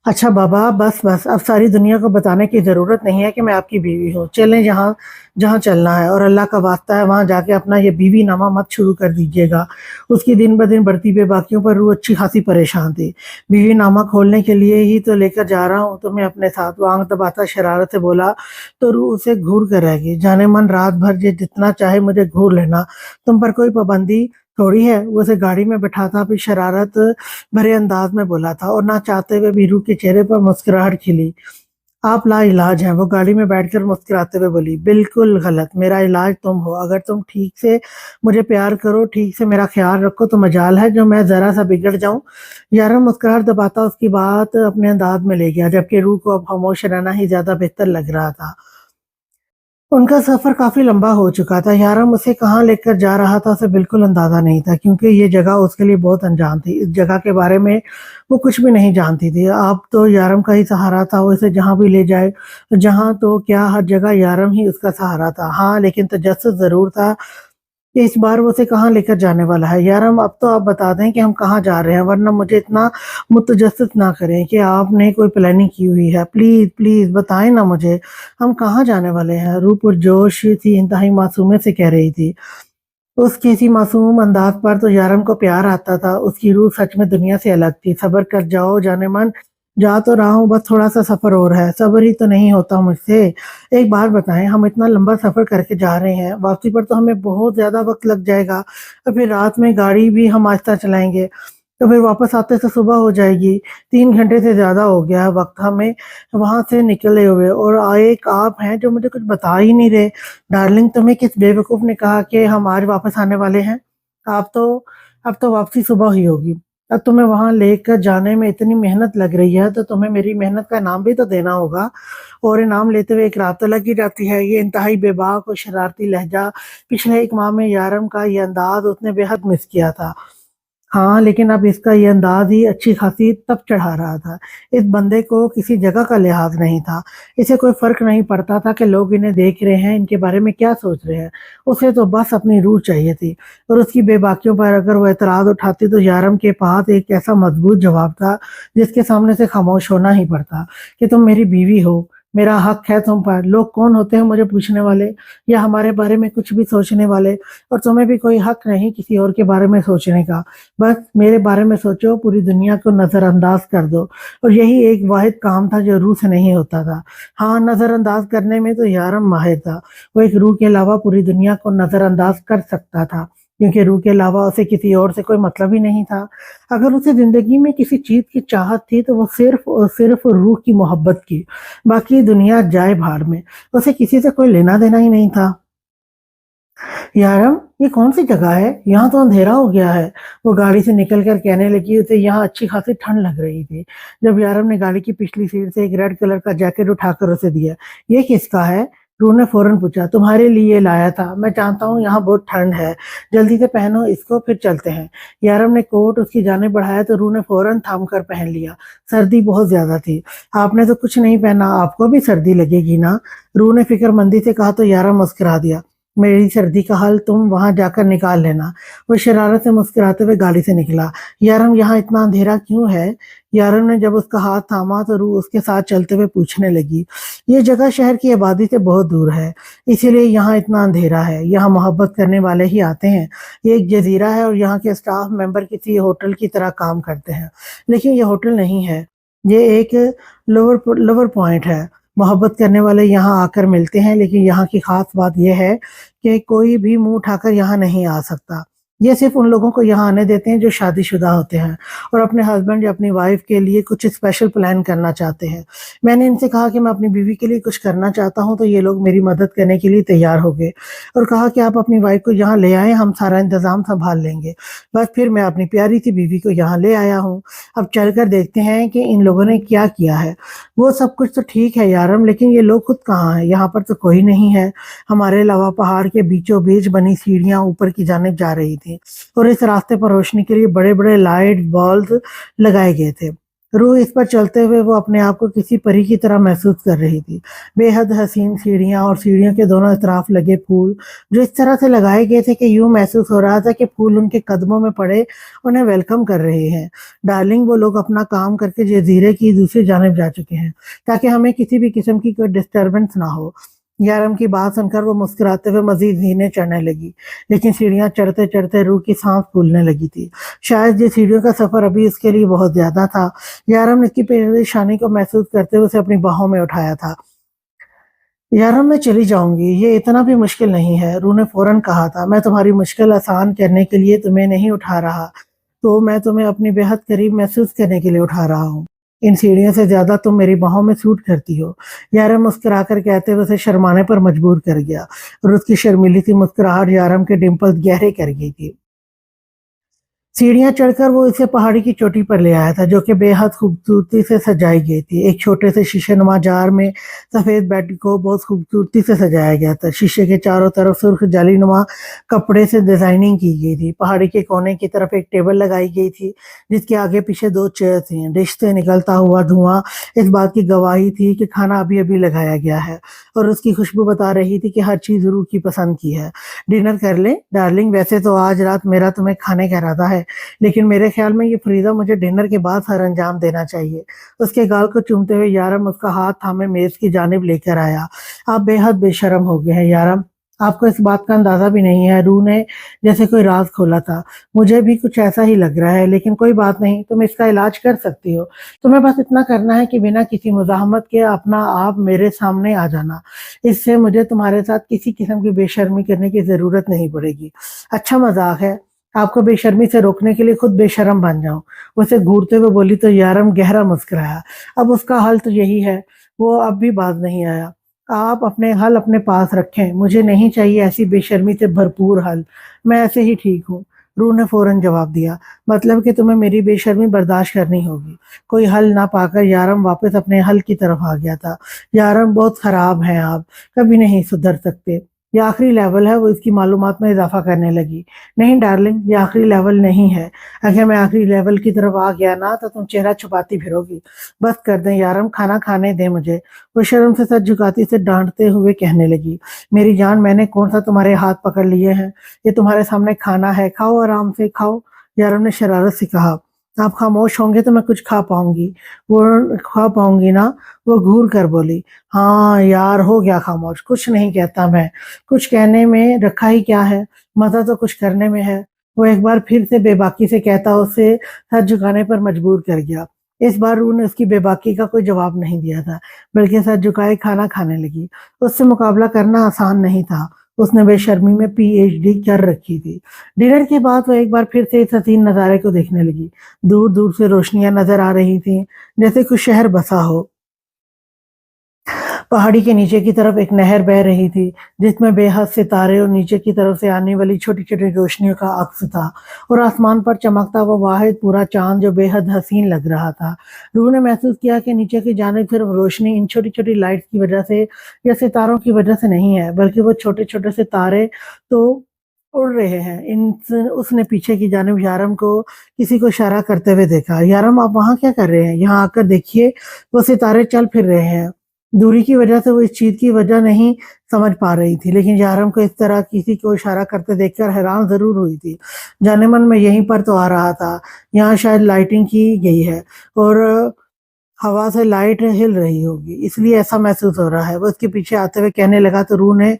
अच्छा बाबा, बस अब सारी दुनिया को बताने की ज़रूरत नहीं है कि मैं आपकी बीवी हूँ। चलें जहाँ जहाँ चलना है, और अल्लाह का वास्ता है वहाँ जाके अपना ये बीवीनामा मत शुरू कर दीजिएगा। उसकी दिन-ब-दिन बढ़ती बेबाकियों पर रूह अच्छी खासी परेशान थी। बीवीनामा खोलने के लिए ही तो लेकर जा रहा हूँ तुम्हें अपने साथ, वो आँख दबाता शरारत से बोला। तो रूह उसे घूर कर रह गई। जाने-मन रात भर जितना चाहे मुझे घूर लेना, तुम पर कोई पाबंदी थोड़ी है। वो उसे गाड़ी में बिठाता फिर शरारत भरे अंदाज में बोला था, और ना चाहते हुए भी रूह के चेहरे पर मुस्कुराहट खिली। आप लाइलाज हैं, वो गाड़ी में बैठकर मुस्कुराते हुए बोली। बिल्कुल गलत, मेरा इलाज तुम हो। अगर तुम ठीक से मुझे प्यार करो, ठीक से मेरा ख्याल रखो, तो मजाल है जो मैं ज़रा सा बिगड़ जाऊँ। यारा मुस्कुराहट दबाता उसकी बात अपने अंदाज में ले गया, जबकि रूह को अब खामोश रहना ही ज़्यादा बेहतर लग रहा था। उनका सफ़र काफ़ी लंबा हो चुका था। यारम उसे कहाँ लेकर जा रहा था उसे बिल्कुल अंदाज़ा नहीं था, क्योंकि ये जगह उसके लिए बहुत अनजान थी। इस जगह के बारे में वो कुछ भी नहीं जानती थी। अब तो यारम का ही सहारा था, वो इसे जहाँ भी ले जाए। जहाँ तो क्या, हर जगह यारम ही उसका सहारा था। हाँ, लेकिन तजस्सुस ज़रूर था कि इस बार वो उसे कहाँ लेकर जाने वाला है। यार अब तो आप बता दें कि हम कहाँ जा रहे हैं, वरना मुझे इतना मुतजस्सिस ना करें कि आपने कोई प्लानिंग की हुई है। प्लीज़, प्लीज़ बताएँ ना मुझे, हम कहाँ जाने वाले हैं? रूह पुरजोश सी इंतहाई मासूमियत से कह रही थी। उसके इसी मासूम अंदाज़ पर तो यारम को प्यार आता था। उसकी रूह सच में दुनिया से अलग थी। सब्र कर जाओ जानेमन, जा तो रहा हूँ, बस थोड़ा-सा सफ़र और है। सब्र ही तो नहीं होता मुझसे। एक बात बताएँ, हम इतना लंबा सफ़र करके जा रहे हैं, वापसी पर तो हमें बहुत ज़्यादा वक़्त लग जाएगा, और फिर रात में गाड़ी भी हम आहिस्ता चलाएँगे, तो फिर वापस आते तो सुबह हो जाएगी। 3 घंटे से ज़्यादा हो गया है वक़्त हमें वहाँ से निकले हुए, और एक आप हैं जो मुझे कुछ बता ही नहीं रहे। डार्लिंग, तुम्हें किस बेवकूफ़ ने कहा कि हम आज वापस आने वाले हैं? आप तो अब तो वापसी सुबह हुई होगी। अब तुम्हें वहाँ लेकर जाने में इतनी मेहनत लग रही है, तो तुम्हें मेरी मेहनत का इनाम भी तो देना होगा, और इनाम लेते हुए एक रात तो लग ही जाती है। ये इंतहाई बेबाक और शरारती लहज़ा, पिछले 1 माह में यारम का ये अंदाज़ उसने बेहद मिस किया था। हाँ, लेकिन अब इसका ये अंदाज़ ही अच्छी खासी तब चढ़ा रहा था। इस बंदे को किसी जगह का लिहाज़ नहीं था। इसे कोई फ़र्क नहीं पड़ता था कि लोग इन्हें देख रहे हैं, इनके बारे में क्या सोच रहे हैं। उसे तो बस अपनी रूह चाहिए थी, और उसकी बेबाकियों पर अगर वो एतराज़ उठाती तो यारम के पास एक ऐसा मज़बूत जवाब था, जिसके सामने से खामोश होना ही पड़ता कि तुम मेरी बीवी हो, मेरा हक़ है तुम पर। लोग कौन होते हैं मुझे पूछने वाले, या हमारे बारे में कुछ भी सोचने वाले, और तुम्हें भी कोई हक़ नहीं किसी और के बारे में सोचने का। बस मेरे बारे में सोचो, पूरी दुनिया को नज़रअंदाज कर दो। और यही एक वाहिद काम था जो रूह से नहीं होता था। हाँ, नज़रअंदाज करने में तो यारम माहिर था। वो एक रूह के अलावा पूरी दुनिया को नज़रअंदाज कर सकता था। क्योंकि रूह के अलावा उसे किसी और से कोई मतलब ही नहीं था। अगर उसे ज़िंदगी में किसी चीज़ की चाहत थी तो वो सिर्फ़ और सिर्फ़ रूह की मोहब्बत की, बाकी दुनिया जाए भाड़ में, उसे किसी से कोई लेना-देना ही नहीं था। यारम, ये कौन सी जगह है? यहाँ तो अंधेरा हो गया है। वो गाड़ी से निकल कर कहने लगी, उसे यहाँ अच्छी खासी ठंड लग रही थी। जब यारम ने गाड़ी की पिछली सीट से एक रेड कलर का जैकेट उठाकर उसे दिया। ये किसका है? रू ने फौरन पूछा। तुम्हारे लिए लाया था। मैं जानता हूँ यहाँ बहुत ठंड है। जल्दी से पहनो इसको, फिर चलते हैं। यारम ने कोट उसकी जानिब बढ़ाया तो रू ने फौरन थाम कर पहन लिया। सर्दी बहुत ज्यादा थी। आपने तो कुछ नहीं पहना, आपको भी सर्दी लगेगी ना? रू ने फिक्रमंदी से कहा तो यारम मुस्कुरा दिया। मेरी सर्दी का हल तुम वहां जाकर निकाल लेना। वो शरारत से मुस्कुराते हुए गाड़ी से निकला। यारम, यहाँ इतना अंधेरा क्यों है? यारम ने जब उसका हाथ थामा तो रूह उसके साथ चलते हुए पूछने लगी। ये जगह शहर की आबादी से बहुत दूर है, इसीलिए यहाँ इतना अंधेरा है। यहाँ मोहब्बत करने वाले ही आते हैं। ये एक जजीरा है और यहाँ के स्टाफ मेंबर किसी होटल की तरह काम करते हैं, लेकिन ये होटल नहीं है। ये एक लोअर लोअर पॉइंट है। मोहब्बत करने वाले यहाँ आकर मिलते हैं, लेकिन यहाँ की खास बात यह है कि कोई भी मुंह उठाकर यहाँ नहीं आ सकता। ये सिर्फ उन लोगों को यहाँ आने देते हैं जो शादीशुदा होते हैं और अपने हस्बैंड या अपनी वाइफ के लिए कुछ स्पेशल प्लान करना चाहते हैं। मैंने इनसे कहा कि मैं अपनी बीवी के लिए कुछ करना चाहता हूँ, तो ये लोग मेरी मदद करने के लिए तैयार हो गए और कहा कि आप अपनी वाइफ को यहाँ ले आएं, हम सारा इंतजाम संभाल लेंगे। बस फिर मैं अपनी प्यारी सी बीवी को यहाँ ले आया हूँ। अब चलकर देखते हैं कि इन लोगों ने क्या किया है। वो सब कुछ तो ठीक है यारम, लेकिन ये लोग खुद कहाँ हैं? यहाँ पर तो कोई नहीं है। हमारे अलावा पहाड़ के बीचों बीच बनी सीढ़ियां ऊपर की जानिब जा रही थी और इस रास्ते पर रोशनी के लिए बड़े बड़े लाइट बल्ब लगाए गए थे। रूह इस पर चलते हुए वो अपने आप को किसी परी की तरह महसूस कर रही थी। बेहद हसीन सीढ़ियां और सीढ़ियों के दोनों तरफ लगे फूल जो इस तरह से लगाए गए थे कि यूं महसूस हो रहा था कि फूल उनके कदमों में पड़े उन्हें वेलकम कर रहे हैं। डार्लिंग, वो लोग अपना काम करके जजीरे की दूसरी जानिब जा चुके हैं ताकि हमें किसी भी किस्म की कोई डिस्टरबेंस ना हो। यारम की बात सुनकर वो मुस्कुराते हुए मजीद सीढ़ियां चढ़ने लगी, लेकिन सीढ़ियां चढ़ते चढ़ते रूह की सांस फूलने लगी थी। शायद ये सीढ़ियों का सफर अभी उसके लिए बहुत ज्यादा था। यारम ने इसकी परेशानी को महसूस करते हुए उसे अपनी बाहों में उठाया था। यारम, मैं चली जाऊंगी, ये इतना भी मुश्किल नहीं है। रूह ने फौरन कहा था। मैं तुम्हारी मुश्किल आसान करने के लिए तुम्हें नहीं उठा रहा, तो मैं तुम्हें अपनी बेहद करीब महसूस करने के लिए उठा रहा हूँ। इन सीढ़ियों से ज्यादा तुम मेरी बाहों में सूट करती हो। यारम मुस्कुराकर कहते हुए उसे शर्माने पर मजबूर कर गया और उसकी शर्मीली सी मुस्कुराहट यारम के डिंपल्स गहरे कर गई थी। सीढ़ियां चढ़कर वो इसे पहाड़ी की चोटी पर ले आया था, जो कि बेहद खूबसूरती से सजाई गई थी। एक छोटे से शीशेनुमा जार में सफेद बेड को बहुत खूबसूरती से सजाया गया था। शीशे के चारों तरफ सुर्ख जालीनुमा कपड़े से डिजाइनिंग की गई थी। पहाड़ी के कोने की तरफ एक टेबल लगाई गई थी, जिसके आगे पीछे दो चेयर थी। डिश से निकलता हुआ धुआं इस बात की गवाही थी कि खाना अभी अभी लगाया गया है और उसकी खुशबू बता रही थी कि हर चीज रूह की पसंद की है। डिनर कर ले डार्लिंग, वैसे तो आज रात मेरा तुम्हें खाने का इरादा है, लेकिन मेरे ख्याल में ये फरीदा मुझे डिनर के बाद सर अंजाम देना चाहिए। उसके गाल को चूमते हुए यारम उसका हाथ थामे मेज की जानिब लेकर आया। आप बेहद बेशर्म हो गए हैं यारम, आपको इस बात का अंदाजा भी नहीं है। रूह ने जैसे कोई राज खोला था। मुझे भी कुछ ऐसा ही लग रहा है, लेकिन कोई बात नहीं, तुम इसका इलाज कर सकती हो। तुम्हें बस इतना करना है कि बिना किसी मुजाहमत के अपना आप मेरे सामने आ जाना। इससे मुझे तुम्हारे साथ किसी किस्म की बेशर्मी करने की जरूरत नहीं पड़ेगी। अच्छा मजाक है, आपको बेशर्मी से रोकने के लिए खुद बेशर्म बन जाऊं। उसे घूरते हुए बोली तो यारम गहरा मुस्कुराया। अब उसका हल तो यही है। वो अब भी बाज नहीं आया। आप अपने हल अपने पास रखें, मुझे नहीं चाहिए ऐसी बेशर्मी से भरपूर हल। मैं ऐसे ही ठीक हूँ। रूह ने फौरन जवाब दिया। मतलब कि तुम्हें मेरी बेशर्मी बर्दाश्त करनी होगी। कोई हल ना पाकर यारम वापस अपने हल की तरफ आ गया था। यारम, बहुत खराब हैं आप, कभी नहीं सुधर सकते। ये आखिरी लेवल है, वो इसकी मालूमात में इजाफा करने लगी। नहीं डार्लिंग, ये आखिरी लेवल नहीं है। अगर मैं आखिरी लेवल की तरफ आ गया ना तो तुम चेहरा छुपाती फिरोगी। बस कर दें यारम, खाना खाने दें मुझे। वो शर्म से सर झुकाती से डांटते हुए कहने लगी। मेरी जान, मैंने कौन सा तुम्हारे हाथ पकड़ लिए हैं? ये तुम्हारे सामने खाना है, खाओ आराम से खाओ। यारम ने शरारत से कहा। आप खामोश होंगे तो मैं कुछ खा पाऊंगी ना? वो घूर कर बोली। हाँ यार, हो गया खामोश, कुछ नहीं कहता मैं। कुछ कहने में रखा ही क्या है, मजा तो कुछ करने में है। वो एक बार फिर से बेबाकी से कहता उसे सर झुकाने पर मजबूर कर गया। इस बार रूह ने उसकी बेबाकी का कोई जवाब नहीं दिया था, बल्कि सर झुकाए खाना खाने लगी। उससे मुकाबला करना आसान नहीं था। उसने बेशर्मी में PhD कर रखी थी। डिनर के बाद वो एक बार फिर से इस हसीन नज़ारे को देखने लगी। दूर दूर से रोशनियां नजर आ रही थीं, जैसे कुछ शहर बसा हो। पहाड़ी के नीचे की तरफ एक नहर बह रही थी, जिसमें बेहद सितारे और नीचे की तरफ से आने वाली छोटी छोटी रोशनियों का अक्स था, और आसमान पर चमकता वो वाहिद पूरा चांद जो बेहद हसीन लग रहा था। रूह ने महसूस किया कि नीचे की जानिब सिर्फ रोशनी इन छोटी छोटी लाइट्स की वजह से या सितारों की वजह से नहीं है, बल्कि वो छोटे छोटे से तारे तो उड़ रहे हैं। इन उसने पीछे की जानिब यारम को किसी को इशारा करते हुए देखा। यारम, आप वहां क्या कर रहे हैं? यहाँ आकर देखिए, वो सितारे चल फिर रहे हैं। दूरी की वजह से वो इस चीज की वजह नहीं समझ पा रही थी, लेकिन यारम को इस तरह किसी को इशारा करते देखकर हैरान जरूर हुई थी। जाने मन में यहीं पर तो आ रहा था, यहाँ शायद लाइटिंग की गई है और हवा से लाइट हिल रही होगी, इसलिए ऐसा महसूस हो रहा है। वो उसके पीछे आते हुए कहने लगा तो रूह ने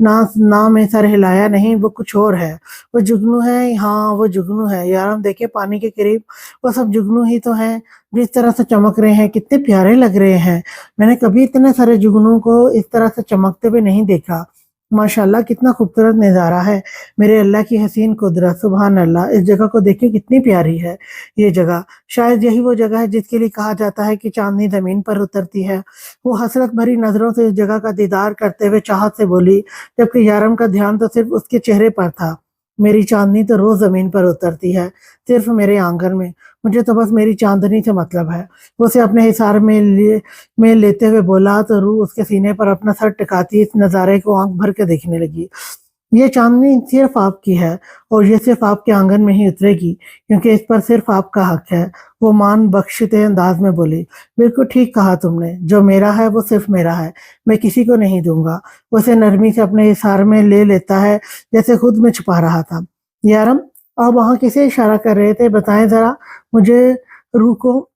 ना ना में सर हिलाया। नहीं, वो कुछ और है। वो जुगनू है। हाँ, वो जुगनू है। यार, हम देखे पानी के करीब वो सब जुगनू ही तो हैं, जिस तरह से चमक रहे हैं, कितने प्यारे लग रहे हैं। मैंने कभी इतने सारे जुगनू को इस तरह से चमकते हुए नहीं देखा। माशाल्लाह, कितना खूबसूरत नज़ारा है। मेरे अल्लाह की हसीन कुदरत, सुभान अल्लाह। इस जगह को देखिए, कितनी प्यारी है ये जगह। शायद यही वो जगह है जिसके लिए कहा जाता है कि चांदनी जमीन पर उतरती है। वो हसरत भरी नजरों से इस जगह का दीदार करते हुए चाहत से बोली, जबकि यारम का ध्यान तो सिर्फ उसके चेहरे पर था। मेरी चांदनी तो रोज जमीन पर उतरती है, सिर्फ मेरे आंगन में। मुझे तो बस मेरी चांदनी से मतलब है। वो उसे अपने हिसार में लेते हुए बोला तो रूह उसके सीने पर अपना सर टिकाती इस नज़ारे को आंख भर के देखने लगी। ये चांदनी सिर्फ आपकी है, और ये सिर्फ आपके आंगन में ही उतरेगी, क्योंकि इस पर सिर्फ आपका हक है। वो मान बख्शते अंदाज में बोली। बिल्कुल ठीक कहा तुमने, जो मेरा है वो सिर्फ मेरा है, मैं किसी को नहीं दूंगा। वो उसे नरमी से अपने इशारे में ले लेता है, जैसे खुद में छुपा रहा था। यारम, आप वहां किसे इशारा कर रहे थे? बताएं जरा मुझे। रूह को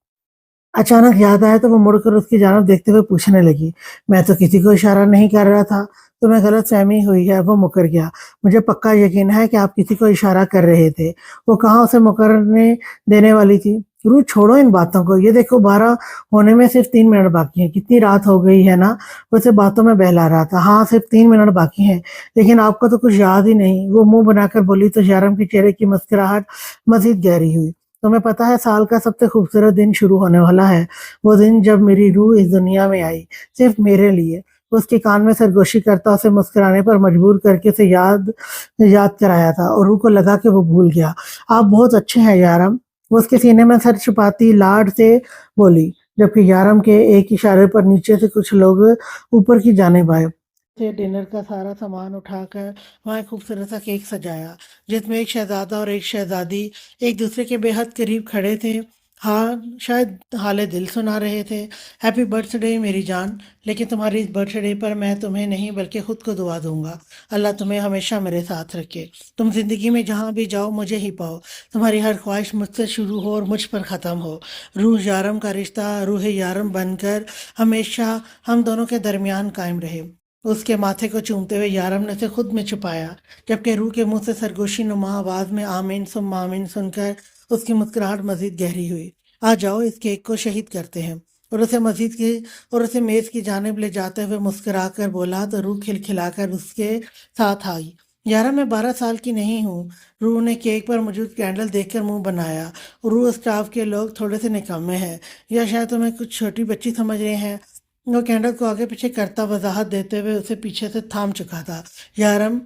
अचानक याद आया तो वो मुड़कर उसकी जानब देखते हुए पूछने लगी। मैं तो किसी को इशारा नहीं कर रहा था, तुम्हें गलतफहमी हुई है। वो मुकर गया। मुझे पक्का यकीन है कि आप किसी को इशारा कर रहे थे। वो कहाँ उसे मुकरने देने वाली थी? रूह, छोड़ो इन बातों को। ये देखो, 12 होने में सिर्फ 3 मिनट बाकी है। कितनी रात हो गई है ना। वो उसे बातों में बहला रहा था। हाँ, सिर्फ 3 मिनट बाकी है, लेकिन आपको तो कुछ याद ही नहीं। वो मुंह बनाकर बोली तो यारम के चेहरे की मुस्कुराहट मजीद गहरी हुई। तुम्हें पता है, साल का सबसे खूबसूरत दिन शुरू होने वाला है। वो दिन जब मेरी रूह इस दुनिया में आई, सिर्फ मेरे लिए। उसके कान में सरगोशी करता उसे मुस्कुराने पर मजबूर करके उसे याद याद कराया था, और रूह को लगा कि वो भूल गया। आप बहुत अच्छे हैं यारम। वो उसके सीने में सर छुपाती लाड से बोली, जबकि यारम के एक इशारे पर नीचे से कुछ लोग ऊपर की जानिब आए। से डिनर का सारा सामान उठाकर वहाँ एक खूबसूरत सा केक सजाया, जिसमें एक शहजादा और एक शहजादी एक दूसरे के बेहद करीब खड़े थे। हाँ, शायद हाले दिल सुना रहे थे। हैप्पी बर्थडे मेरी जान, लेकिन तुम्हारी इस बर्थडे पर मैं तुम्हें नहीं बल्कि खुद को दुआ दूंगा। अल्लाह तुम्हें हमेशा मेरे साथ रखे। तुम जिंदगी में जहाँ भी जाओ मुझे ही पाओ। तुम्हारी हर ख्वाहिश मुझसे शुरू हो और मुझ पर ख़त्म हो। रूह यारम का रिश्ता रूह यारम बनकर हमेशा हम दोनों के दरमियान कायम रहे। उसके माथे को चूमते हुए यारम ने उसे खुद में छुपाया, जबकि रूह के मुंह से सरगोशी नुमा आवाज में आमीन सुम आमीन सुनकर उसकी मुस्कुराहट मजीद गहरी हुई। आ जाओ, इस केक को शहीद करते हैं। और उसे मेज की जानिब ले जाते हुए मुस्कुरा कर बोला तो रूह खिलखिलाकर उसके साथ आई। यारा, मैं 12 साल की नहीं हूँ। रूह ने केक पर मौजूद कैंडल देखकर मुंह बनाया। रूह, स्टाफ के लोग थोड़े से निकम्मे हैं, या शायद तुम्हें कुछ छोटी बच्ची समझ रहे हैं। वो कैंडल को आगे पीछे करता वजाहत देते हुए उसे पीछे से थाम चुका था। यारम,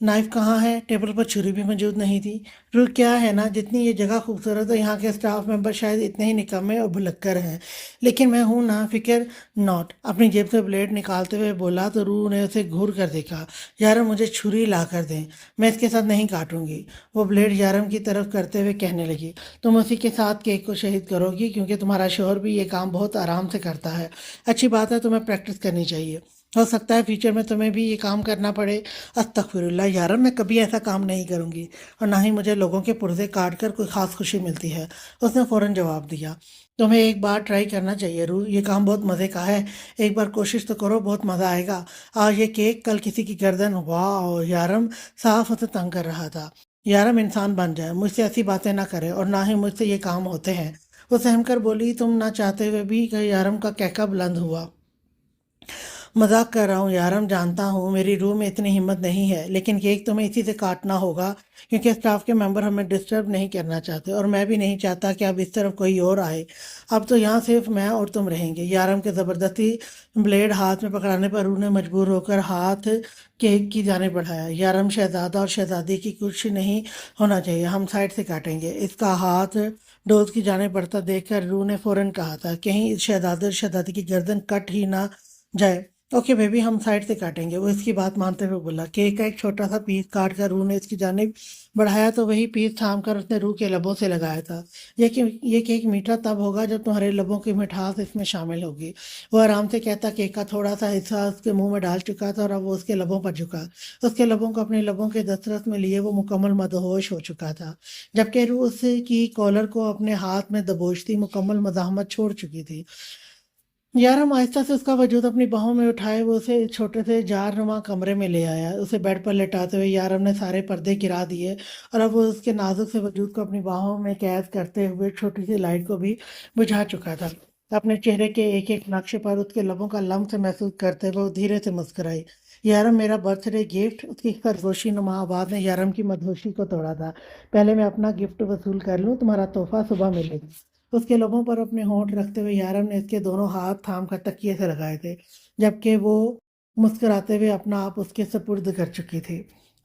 नाइफ कहाँ है? टेबल पर छुरी भी मौजूद नहीं थी। रूह, क्या है ना, जितनी ये जगह खूबसूरत है, यहाँ के स्टाफ मेंबर शायद इतने ही निकम्मे और भुलक्कर हैं, लेकिन मैं हूँ ना, फिक्र नॉट। अपनी जेब से ब्लेड निकालते हुए बोला तो रूह ने उसे घूर कर देखा। यारम, मुझे छुरी ला कर दें, मैं इसके साथ नहीं काटूंगी। वो ब्लेड यारम की तरफ करते हुए कहने लगी, तुम उसी के साथ केक को शहीद करोगी, क्योंकि तुम्हारा शोहर भी ये काम बहुत आराम से करता है। अच्छी बात है, तुम्हें प्रैक्टिस करनी चाहिए। हो सकता है फ्यूचर में तुम्हें भी ये काम करना पड़े। अस्तगफिरुल्लाह यार, मैं कभी ऐसा काम नहीं करूँगी, और ना ही मुझे लोगों के पुर्जे काट कर कोई ख़ास खुशी मिलती है। उसने फ़ौरन जवाब दिया, तुम्हें एक बार ट्राई करना चाहिए रूह, ये काम बहुत मज़े का है। एक बार कोशिश तो करो, बहुत मज़ा आएगा। आज ये केक, कल किसी की गर्दन। वाह! यारम साफ उसे तंग कर रहा था। यारम, इंसान बन जाए, मुझसे ऐसी बातें ना करे, और ना ही मुझसे ये काम होते हैं। वो सहम कर बोली, तुम ना चाहते हुए भी। यारम का कहका बुलंद हुआ। मजाक कर रहा हूँ यारम, जानता हूँ मेरी रूह में इतनी हिम्मत नहीं है, लेकिन केक तुम्हें इसी से काटना होगा क्योंकि स्टाफ के मेंबर हमें डिस्टर्ब नहीं करना चाहते और मैं भी नहीं चाहता कि अब इस तरफ कोई और आए। अब तो यहाँ सिर्फ मैं और तुम रहेंगे। यारम के ज़बरदस्ती ब्लेड हाथ में पकड़ाने पर रूह ने मजबूर होकर हाथ केक की जाने बढ़ाया। यारम, शहजादा और शहजादी की कुछ नहीं होना चाहिए, हम साइड से काटेंगे। इसका हाथ डोज की जाने बढ़ता देखकर रूह ने फौरन कहा था, कहीं इस शहजादे और शहजादी की गर्दन कट ही ना जाए। ओके बेबी, हम साइड से काटेंगे, वो इसकी बात मानते हुए बोला। केक का एक छोटा सा पीस काट कर रूह ने इसकी जानिब बढ़ाया तो वही पीस थाम कर उसने रूह के लबों से लगाया था। ये केक मीठा तब होगा जब तुम्हारे लबों की मिठास इसमें शामिल होगी। वो आराम से कहता केक का थोड़ा सा हिस्सा उसके मुंह में डाल चुका था और अब वो उसके लबों पर झुका। उसके लबों को अपने लबों के दस्तरस में लिए वो मुकम्मल मदहोश हो चुका था, जबकि रूह उसकी कॉलर को अपने हाथ में दबोचती मुकम्मल मज़ाहमत छोड़ चुकी थी। यारम आहिस्ता से उसका वजूद अपनी बाहों में उठाए वो उसे इस छोटे से जार नुमा कमरे में ले आया। उसे बेड पर लेटाते हुए यारम ने सारे पर्दे गिरा दिए और अब वो उसके नाजुक से वजूद को अपनी बाहों में कैद करते हुए छोटी सी लाइट को भी बुझा चुका था। अपने चेहरे के एक एक नक्शे पर उसके लबों का लम्स महसूस करते हुए वो धीरे से मुस्कुराई। यारम, मेरा बर्थडे गिफ्ट। उसकी सरगोशी नुमा आवाज ने यारम की मदहोशी को तोड़ा था। पहले मैं अपना गिफ्ट वसूल कर लूँ, तुम्हारा तोहफा सुबह मिलेगा। उसके लबों पर अपने होंठ रखते हुए यारम ने इसके दोनों हाथ थाम कर तकिए से लगाए थे, जबकि वो मुस्कुराते हुए अपना आप उसके सुपुर्द कर चुकी थी।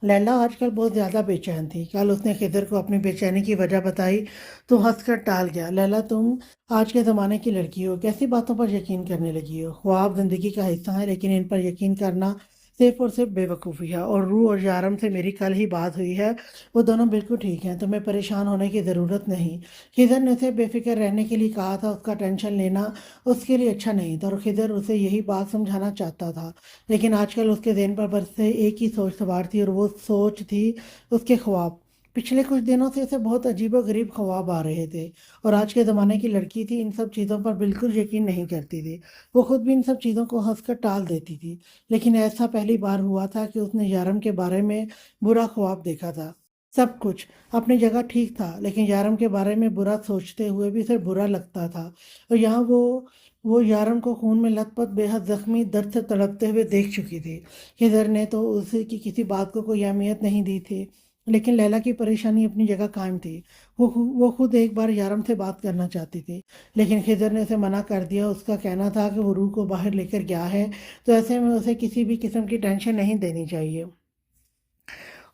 लैला आजकल बहुत ज़्यादा बेचैन थी। कल उसने खिदर को अपनी बेचैनी की वजह बताई तो हंसकर टाल गया। लैला, तुम आज के ज़माने की लड़की हो, कैसी बातों पर यकीन करने लगी हो? ख्वाब ज़िंदगी का हिस्सा है, लेकिन इन पर यकीन करना सिर्फ और सिर्फ बेवकूफ़ी है। और रूह और यारम से मेरी कल ही बात हुई है, वो दोनों बिल्कुल ठीक हैं, तुम्हें परेशान होने की ज़रूरत नहीं। खिदर ने उसे बेफिक्र रहने के लिए कहा था, उसका टेंशन लेना उसके लिए अच्छा नहीं था और खिदर उसे यही बात समझाना चाहता था। लेकिन आजकल उसके ज़हन पर बस से एक ही सोच सवार थी और वो सोच थी उसके ख्वाब। पिछले कुछ दिनों से उसे बहुत अजीबो गरीब ख्वाब आ रहे थे और आज के ज़माने की लड़की थी, इन सब चीज़ों पर बिल्कुल यकीन नहीं करती थी। वो खुद भी इन सब चीज़ों को हंसकर टाल देती थी। लेकिन ऐसा पहली बार हुआ था कि उसने यारम के बारे में बुरा ख्वाब देखा था। सब कुछ अपनी जगह ठीक था, लेकिन यारम के बारे में बुरा सोचते हुए भी उसे बुरा लगता था। और यहाँ वो यारम को खून में लथपथ बेहद जख्मी दर्द से तड़पते हुए देख चुकी थी। हिदर ने तो उसे की किसी बात को कोई अहमियत नहीं दी थी, लेकिन लैला की परेशानी अपनी जगह कायम थी। वो खुद एक बार यारम से बात करना चाहती थी, लेकिन खिदर ने उसे मना कर दिया। उसका कहना था कि वो रूह को बाहर लेकर गया है, तो ऐसे में उसे किसी भी किस्म की टेंशन नहीं देनी चाहिए।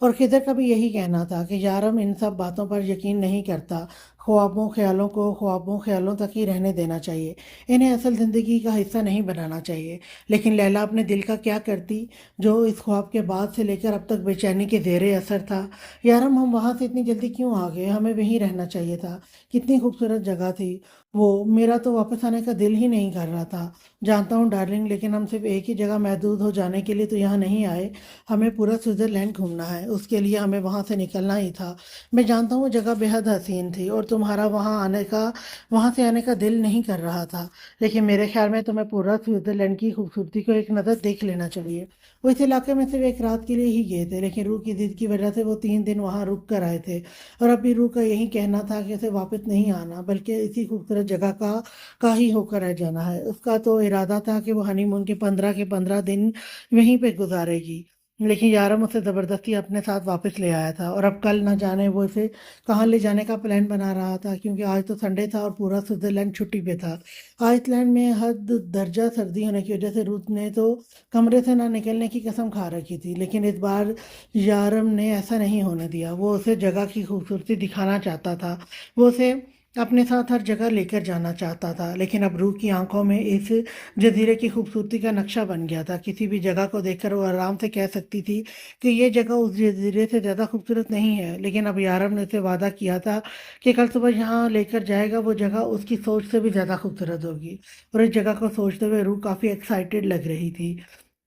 और खिदर का भी यही कहना था कि यारम इन सब बातों पर यकीन नहीं करता। ख्वाबों ख्यालों को ख्वाबों ख्यालों तक ही रहने देना चाहिए, इन्हें असल ज़िंदगी का हिस्सा नहीं बनाना चाहिए। लेकिन लैला अपने दिल का क्या करती, जो इस ख्वाब के बाद से लेकर अब तक बेचैनी के ज़ेरे असर था। यारम, हम वहाँ से इतनी जल्दी क्यों आ गए? हमें वहीं रहना चाहिए था। कितनी खूबसूरत जगह थी वो। मेरा तो वापस आने का दिल ही नहीं कर रहा था। जानता हूँ डार्लिंग, लेकिन हम सिर्फ एक ही जगह महदूद हो जाने के लिए तो यहाँ नहीं आए। हमें पूरा स्विट्ज़रलैंड घूमना है, उसके लिए हमें वहाँ से निकलना ही था। मैं जानता हूँ वो जगह बेहद हसीन थी और तुम्हारा वहाँ से आने का दिल नहीं कर रहा था, लेकिन मेरे ख्याल में तुम्हें पूरा स्विट्ज़रलैंड की खूबसूरती को एक नज़र देख लेना चाहिए। वो इस इलाके में सिर्फ एक रात के लिए ही गए थे, लेकिन रूह की जिद की वजह से वो 3 दिन वहाँ रुक कर आए थे। और अभी रूह का यही कहना था कि उसे वापस नहीं आना, बल्कि इसी खूबसूरत जगह का ही होकर रह जाना है। उसका तो इरादा था कि वो हनीमून के 15 दिन वहीं पे गुजारेगी, लेकिन यारम उसे ज़बरदस्ती अपने साथ वापस ले आया था। और अब कल न जाने वो इसे कहाँ ले जाने का प्लान बना रहा था, क्योंकि आज तो संडे था और पूरा स्विट्ज़रलैंड छुट्टी पे था। आइसलैंड में हद दर्जा सर्दी होने की वजह से रूथ ने तो कमरे से ना निकलने की कसम खा रखी थी, लेकिन इस बार यारम ने ऐसा नहीं होने दिया। वो उसे जगह की खूबसूरती दिखाना चाहता था, वो उसे अपने साथ हर जगह लेकर जाना चाहता था। लेकिन अब रूह की आंखों में इस जजीरे की खूबसूरती का नक्शा बन गया था। किसी भी जगह को देखकर वो आराम से कह सकती थी कि ये जगह उस जजीरे से ज़्यादा खूबसूरत नहीं है। लेकिन अब यारम ने उसे वादा किया था कि कल सुबह यहाँ लेकर जाएगा, वो जगह उसकी सोच से भी ज़्यादा खूबसूरत होगी। और इस जगह को सोचते हुए रूह काफ़ी एक्साइटेड लग रही थी।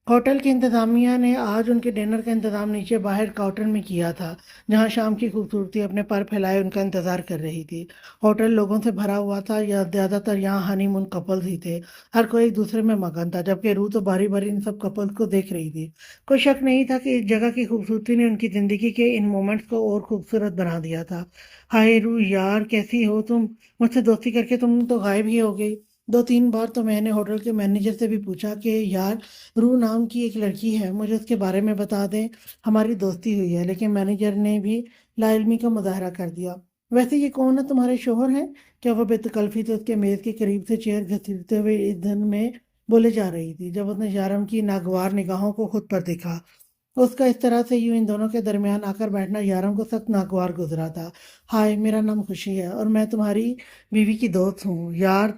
होटल की इंतज़ामिया ने आज उनके डिनर का इंतज़ाम नीचे बाहर काउंटर में किया था, जहां शाम की खूबसूरती अपने पर फैलाए उनका इंतज़ार कर रही थी। होटल लोगों से भरा हुआ था, या ज़्यादातर यहाँ हनीमून कपल्स ही थे। हर कोई एक दूसरे में मगन था, जबकि रूह तो बारी बारी इन सब कपल्स को देख रही थी। कोई शक नहीं था कि इस जगह की खूबसूरती ने उनकी ज़िंदगी के इन मोमेंट्स को और खूबसूरत बना दिया था। हाय रूह यार, कैसी हो तुम? मुझसे दोस्ती करके तुम तो गायब ही हो गई। 2-3 बार तो मैंने होटल के मैनेजर से भी पूछा कि यार रू नाम की एक लड़की है, मुझे उसके बारे में बता दें, हमारी दोस्ती हुई है। लेकिन मैनेजर ने भी लाइलमी का मुजाहरा कर दिया। वैसे ये कौन है, तुम्हारे शोहर हैं क्या? वो बेतकल्फी से उसके मेज के करीब से चेयर घसीटते हुए ईंधन में बोले जा रही थी जब उसने यारम की नागवार निगाहों को खुद पर देखा। उसका इस तरह से यूं इन दोनों के दरमियान आकर बैठना यारों को सख्त नागवार गुजरा था। हाय, मेरा नाम खुशी है और मैं तुम्हारी बीवी की दोस्त हूँ। यार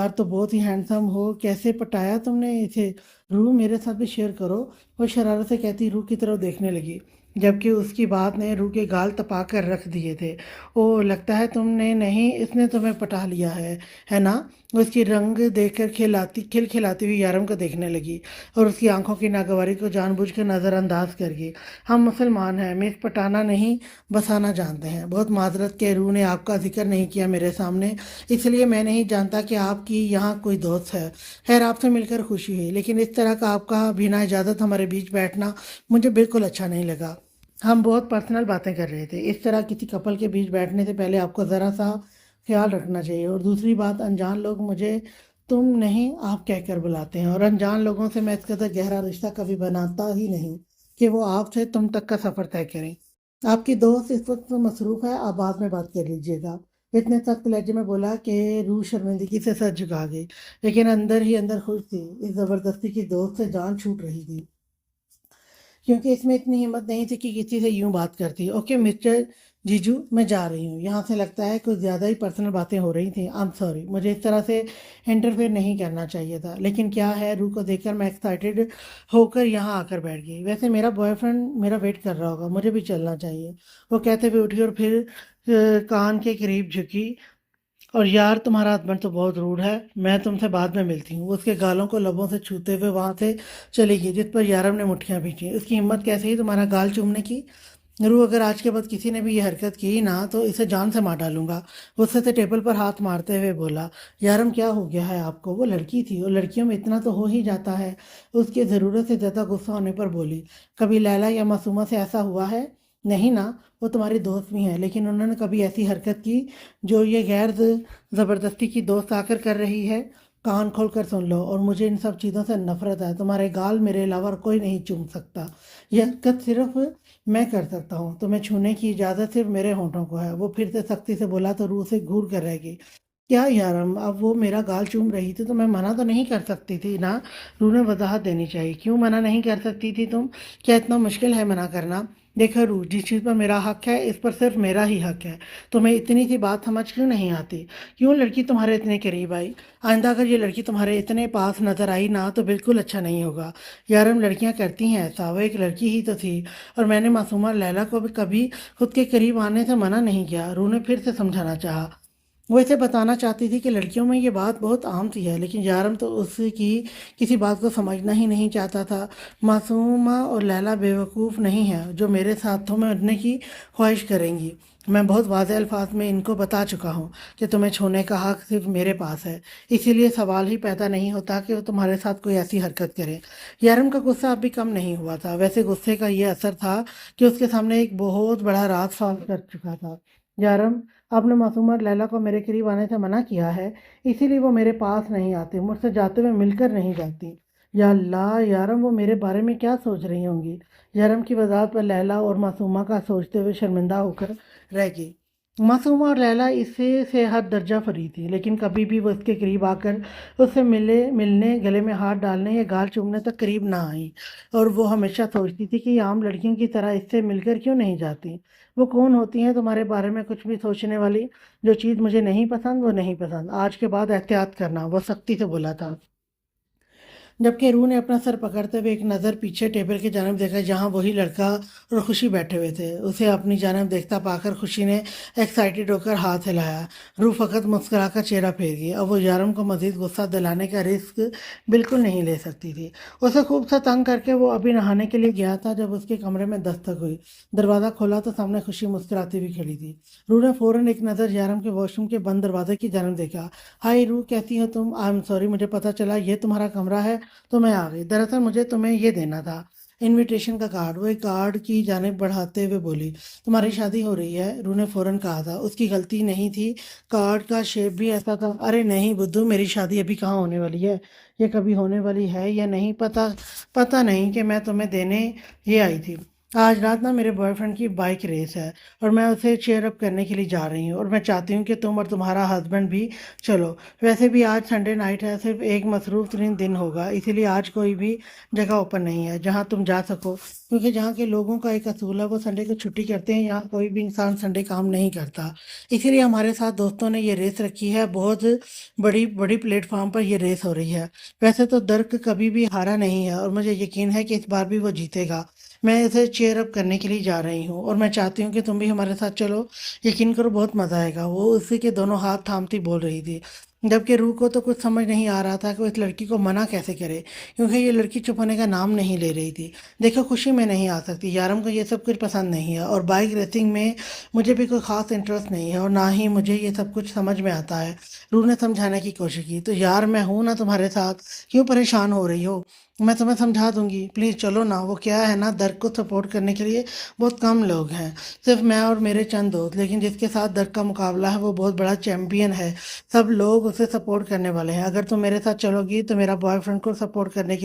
तो बहुत ही हैंडसम हो, कैसे पटाया तुमने इसे? रूह, मेरे साथ भी शेयर करो। वो शरारत से कहती रूह की तरफ देखने लगी, जबकि उसकी बात ने रूह के गाल तपा कर रख दिए थे। ओ, लगता है तुमने नहीं, इसने तुम्हें पटा लिया है ना? उसकी रंग देखकर खिलखिलाती हुई यारम को देखने लगी और उसकी आंखों की नागवारी को जानबूझकर नज़रअंदाज कर गई। हम मुसलमान हैं, मिस पटाना नहीं बसाना जानते हैं। बहुत माजरत के, रूह ने आपका जिक्र नहीं किया मेरे सामने, इसलिए मैं नहीं जानता कि आपकी यहाँ कोई दोस्त है। खैर, आपसे मिलकर खुशी हुई, लेकिन इस तरह का आपका बिना इजाज़त हमारे बीच बैठना मुझे बिल्कुल अच्छा नहीं लगा। हम बहुत पर्सनल बातें कर रहे थे। इस तरह किसी कपल के बीच बैठने से पहले आपको ज़रा सा ख्याल रखना चाहिए। और दूसरी बात, अनजान लोग मुझे तुम नहीं आप कहकर बुलाते हैं, और अनजान लोगों से मैं इस कदर गहरा रिश्ता कभी बनाता ही नहीं कि वो आपसे तुम तक का सफ़र तय करें। आपकी दोस्त इस वक्त मसरूफ़ है, आप बाद में बात कर लीजिएगा। इतने सख्त लहजे में बोला कि रूह शर्मिंदगी से सर झुका गई, लेकिन अंदर ही अंदर खुश थी। इस ज़बरदस्ती की दोस्त से जान छूट रही थी, क्योंकि इसमें इतनी हिम्मत नहीं थी कि किसी से यूं बात करती। ओके मिस्टर जीजू, मैं जा रही हूँ यहाँ से। लगता है कुछ ज़्यादा ही पर्सनल बातें हो रही थी। आई एम सॉरी, मुझे इस तरह से इंटरफेयर नहीं करना चाहिए था। लेकिन क्या है, रूह को देखकर मैं एक्साइटेड होकर यहाँ आकर बैठ गई। वैसे मेरा बॉयफ्रेंड मेरा वेट कर रहा होगा, मुझे भी चलना चाहिए, वो कहते हुए उठी और फिर कान के करीब झुकी। और यार, तुम्हारा हस्बैंड तो बहुत रूड है, मैं तुमसे बाद में मिलती हूँ। वो उसके गालों को लबों से छूते हुए वहां से चली गई, जिस पर यारम ने मुट्ठियां भींची। उसकी हिम्मत कैसे ही तुम्हारा गाल चूमने की? रू, अगर आज के बाद किसी ने भी ये हरकत की ना तो इसे जान से मार डालूंगा। गुस्से से टेबल पर हाथ मारते हुए बोला। यारम, क्या हो गया है आपको? वो लड़की थी, और लड़कियों में इतना तो हो ही जाता है। उसकी ज़रूरत से ज़्यादा गुस्सा होने पर बोली। कभी लैला या मासूमा से ऐसा हुआ है? नहीं ना, वो तुम्हारी दोस्त भी हैं, लेकिन उन्होंने कभी ऐसी हरकत की जो ये गैर ज़बरदस्ती की दोस्त आकर कर रही है? कान खोल कर सुन लो, और मुझे इन सब चीज़ों से नफरत है। तुम्हारे गाल मेरे अलावा कोई नहीं चूम सकता। यह हरकत सिर्फ मैं कर सकता हूँ। तुम्हें छूने की इजाज़त सिर्फ मेरे होंठों को है। वो फिर से सख्ती से बोला तो रूह से घूर कर रह गई। क्या यारम, अब वो मेरा गाल चूम रही थी तो मैं मना तो नहीं कर सकती थी ना? रूह ने वजाहत देनी चाहिए। क्यों मना नहीं कर सकती थी तुम? क्या इतना मुश्किल है मना करना? देखो रूह, जिस चीज़ पर मेरा हक है, इस पर सिर्फ मेरा ही हक है। तुम्हें इतनी सी बात समझ क्यों नहीं आती? क्यों लड़की तुम्हारे इतने करीब आई? आइंदा अगर ये लड़की तुम्हारे इतने पास नजर आई ना तो बिल्कुल अच्छा नहीं होगा। यारम, लड़कियां करती हैं ऐसा, वो एक लड़की ही तो थी, और मैंने मासूमा लैला को भी कभी खुद के करीब आने से मना नहीं किया। रूह ने फिर से समझाना चाहा। वो इसे बताना चाहती थी कि लड़कियों में ये बात बहुत आम सी है, लेकिन यारम तो उसकी किसी बात को समझना ही नहीं चाहता था। मासूमा और लैला बेवकूफ़ नहीं है जो मेरे साथों में उठने की ख्वाहिश करेंगी। मैं बहुत वाज़ेह अल्फाज में इनको बता चुका हूँ कि तुम्हें छूने का हक सिर्फ मेरे पास है, इसीलिए सवाल ही पैदा नहीं होता कि वो तुम्हारे साथ कोई ऐसी हरकत करे। यारम का गुस्सा अब भी कम नहीं हुआ था। वैसे गुस्से का ये असर था कि उसके सामने एक बहुत बड़ा राज सॉल्व कर चुका था। यारम, आपने मासूम और लैला को मेरे करीब आने से मना किया है, इसीलिए वो मेरे पास नहीं आती, मुझसे जाते हुए मिलकर नहीं जाती। या अल्लाह, यारम वो मेरे बारे में क्या सोच रही होंगी? यारम की वजाहत पर लैला और मासूमा का सोचते हुए शर्मिंदा होकर रह गई। मासूमा और लैला इससे से हद दर्जा फरी थी, लेकिन कभी भी वो इसके करीब आकर उससे मिलने, गले में हाथ डालने या गाल चूमने तक करीब ना आई। और वो हमेशा सोचती थी कि आम लड़कियों की तरह इससे मिलकर क्यों नहीं जाती। वो कौन होती हैं तुम्हारे बारे में कुछ भी सोचने वाली? जो चीज़ मुझे नहीं पसंद वो नहीं पसंद, आज के बाद एहतियात करना, वो सख्ती से बोला था। जबकि रूह ने अपना सर पकड़ते हुए एक नज़र पीछे टेबल की जानब देखा, जहाँ वही लड़का और खुशी बैठे हुए थे। उसे अपनी जानब देखता पाकर खुशी ने एक्साइटेड होकर हाथ हिलाया। रूह फ़कत मुस्कुराकर चेहरा फेर गई। अब वो यारम को मज़ीद गुस्सा दिलाने का रिस्क बिल्कुल नहीं ले सकती थी। उसे खूब सा तंग करके वो अभी नहाने के लिए गया था जब उसके कमरे में दस्तक हुई। दरवाज़ा खोला तो सामने खुशी मुस्कुराती हुई खड़ी थी। रूह ने फ़ौरन एक नज़र यारम के वॉशरूम के बंद दरवाजे की जानब देखा। हाय रूह, कैसी हो तुम? आई एम सॉरी, मुझे पता चला ये तुम्हारा कमरा है तो मैं आ गई। दरअसल मुझे तुम्हें ये देना था। इनविटेशन का कार्ड। वो एक कार्ड की जानिब बढ़ाते हुए बोली, तुम्हारी शादी हो रही है। रू ने फौरन कहा था, उसकी गलती नहीं थी, कार्ड का शेप भी ऐसा था। अरे नहीं बुद्धू, मेरी शादी अभी कहाँ होने वाली है, ये कभी होने वाली है या नहीं पता। पता नहीं कि मैं तुम्हें देने ये आई थी। आज रात ना मेरे बॉयफ्रेंड की बाइक रेस है और मैं उसे चेयर अप करने के लिए जा रही हूँ, और मैं चाहती हूँ कि तुम और तुम्हारा हस्बैंड भी चलो। वैसे भी आज संडे नाइट है, सिर्फ एक मसरूफ तरीन दिन होगा, इसीलिए आज कोई भी जगह ओपन नहीं है जहाँ तुम जा सको, क्योंकि जहाँ के लोगों का एक असूल है, वो संडे को छुट्टी करते हैं। यहाँ कोई भी इंसान संडे काम नहीं करता। इसीलिए हमारे साथ दोस्तों ने ये रेस रखी है, बहुत बड़ी बड़ी प्लेटफॉर्म पर ये रेस हो रही है। वैसे तो दर्क कभी भी हारा नहीं है और मुझे यकीन है कि इस बार भी वो जीतेगा। मैं इसे चेयर अप करने के लिए जा रही हूँ और मैं चाहती हूँ कि तुम भी हमारे साथ चलो। यकीन करो बहुत मज़ा आएगा। वो उसी के दोनों हाथ थामती बोल रही थी, जबकि रूह को तो कुछ समझ नहीं आ रहा था कि वो इस लड़की को मना कैसे करे, क्योंकि ये लड़की चुप होने का नाम नहीं ले रही थी। देखो, खुशी में नहीं आ सकती, यारम को ये सब कुछ पसंद नहीं है, और बाइक रेसिंग में मुझे भी कोई ख़ास इंटरेस्ट नहीं है, और ना ही मुझे ये सब कुछ समझ में आता है। रूह ने समझाने की कोशिश की, तो यार मैं हूं ना तुम्हारे साथ, क्यों परेशान हो रही हो, मैं तुम्हें समझा दूंगी, प्लीज़ चलो ना। वो क्या है ना, दर्द को सपोर्ट करने के लिए बहुत कम लोग हैं, सिर्फ मैं और मेरे चंद दोस्त, लेकिन जिसके साथ दर्द का मुकाबला है वो बहुत बड़ा चैम्पियन है। सब लोग उसे सपोर्ट करने वाले हैं। अगर तुम मेरे साथ चलोगी तो मेरा बॉयफ्रेंड को वो सपोर्ट करने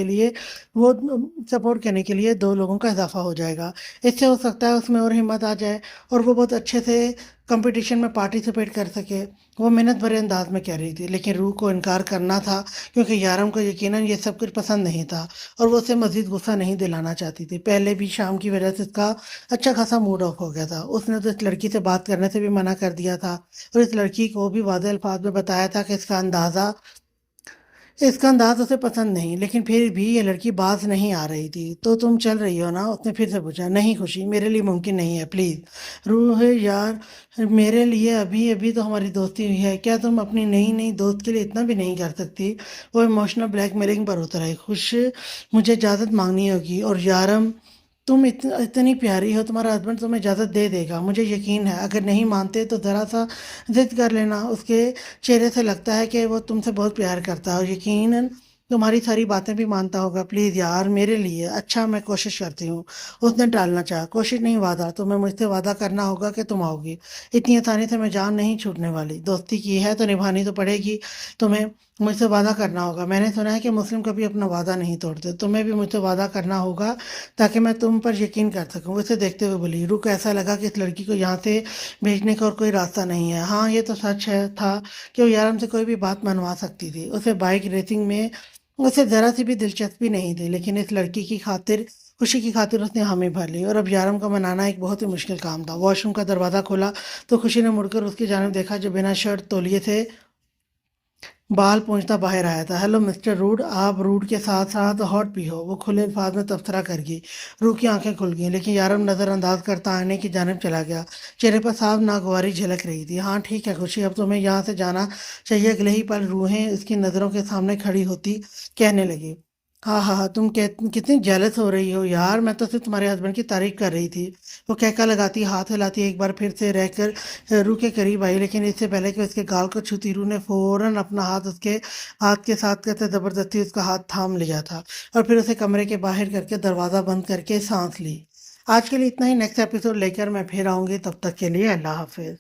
के लिए दो लोगों का इजाफा हो जाएगा। इससे हो सकता है उसमें और हिम्मत आ जाए और वो बहुत अच्छे से कंपटीशन में पार्टिसिपेट कर सके। वो मेहनत भरे अंदाज में कह रही थी, लेकिन रूह को इनकार करना था, क्योंकि यारम को यकीनन ये सब कुछ पसंद नहीं था और वो उसे मजीद गुस्सा नहीं दिलाना चाहती थी। पहले भी शाम की वजह से इसका अच्छा खासा मूड ऑफ हो गया था। उसने तो इस लड़की से बात करने से भी मना कर दिया था और इस लड़की को भी वाज़ेह अल्फाज में बताया था कि इसका अंदाज उसे पसंद नहीं, लेकिन फिर भी ये लड़की बाज नहीं आ रही थी। तो तुम चल रही हो ना, उसने फिर से पूछा। नहीं खुशी, मेरे लिए मुमकिन नहीं है, प्लीज़। रूह यार, मेरे लिए अभी अभी तो हमारी दोस्ती हुई है, क्या तुम अपनी नई नई दोस्त के लिए इतना भी नहीं कर सकती। वो इमोशनल ब्लैकमेलिंग पर उतर आई। खुश, मुझे इजाज़त मांगनी होगी, और यारम तुम इतनी प्यारी हो, तुम्हारा हस्बैंड तुम्हें इजाज़त दे देगा, मुझे यकीन है। अगर नहीं मानते तो ज़रा सा जिद कर लेना। उसके चेहरे से लगता है कि वो तुमसे बहुत प्यार करता है और यकीनन तुम्हारी सारी बातें भी मानता होगा। प्लीज़ यार, मेरे लिए अच्छा, मैं कोशिश करती हूँ। उसने टालना चाहा। कोशिश नहीं, वादा। तुम्हें मुझसे वादा करना होगा कि तुम आओगी। इतनी आसानी से मैं जान नहीं छूटने वाली। दोस्ती की है तो निभानी तो पड़ेगी। तुम्हें मुझसे वादा करना होगा। मैंने सुना है कि मुस्लिम कभी अपना वादा नहीं तोड़ते। तुम्हें भी मुझसे वादा करना होगा ताकि मैं तुम पर यकीन कर सकूं। उसे देखते हुए बोली। रुक, ऐसा लगा कि इस लड़की को यहाँ से भेजने का और कोई रास्ता नहीं है। हाँ, ये तो सच है था कि वो यारम से कोई भी बात मनवा सकती थी। उसे बाइक रेसिंग में उसे ज़रा सी भी दिलचस्पी नहीं थी, लेकिन इस लड़की की खातिर, खुशी की खातिर उसने हामी भर ली, और अब यारम को मनाना एक बहुत ही मुश्किल काम था। वॉशरूम का दरवाज़ा खोला तो खुशी ने मुड़कर उसकी जानिब देखा, जो बिना शर्ट तौलिए से बाल पूंछता बाहर आया था। हेलो मिस्टर रूड, आप रूड के साथ साथ हॉट भी हो, वो खुले अल्फाज में तबसरा कर गई। रूह की आंखें खुल गईं, लेकिन यारम नज़रअंदाज करता आने की जानिब चला गया। चेहरे पर साफ नागवारी झलक रही थी। हाँ ठीक है खुशी, अब तुम्हें यहाँ से जाना चाहिए। अगले ही पल रूहें उसकी नज़रों के सामने खड़ी होती कहने लगी, हाँ हाँ हाँ, कितनी जेलस हो रही हो यार, मैं तो सिर्फ तुम्हारे हस्बैंड की तारीफ कर रही थी। वो कहका लगाती, हाथ हिलाती, एक बार फिर से रहकर रूह के करीब आई, लेकिन इससे पहले कि उसके गाल को छूती, रूह ने फौरन अपना हाथ उसके हाथ के साथ करते ज़बरदस्ती उसका हाथ थाम लिया था, और फिर उसे कमरे के बाहर करके दरवाज़ा बंद करके सांस ली। आज के लिए इतना ही। नेक्स्ट एपिसोड लेकर मैं फिर आऊँगी, तब तक के लिए अल्लाह हाफिज़।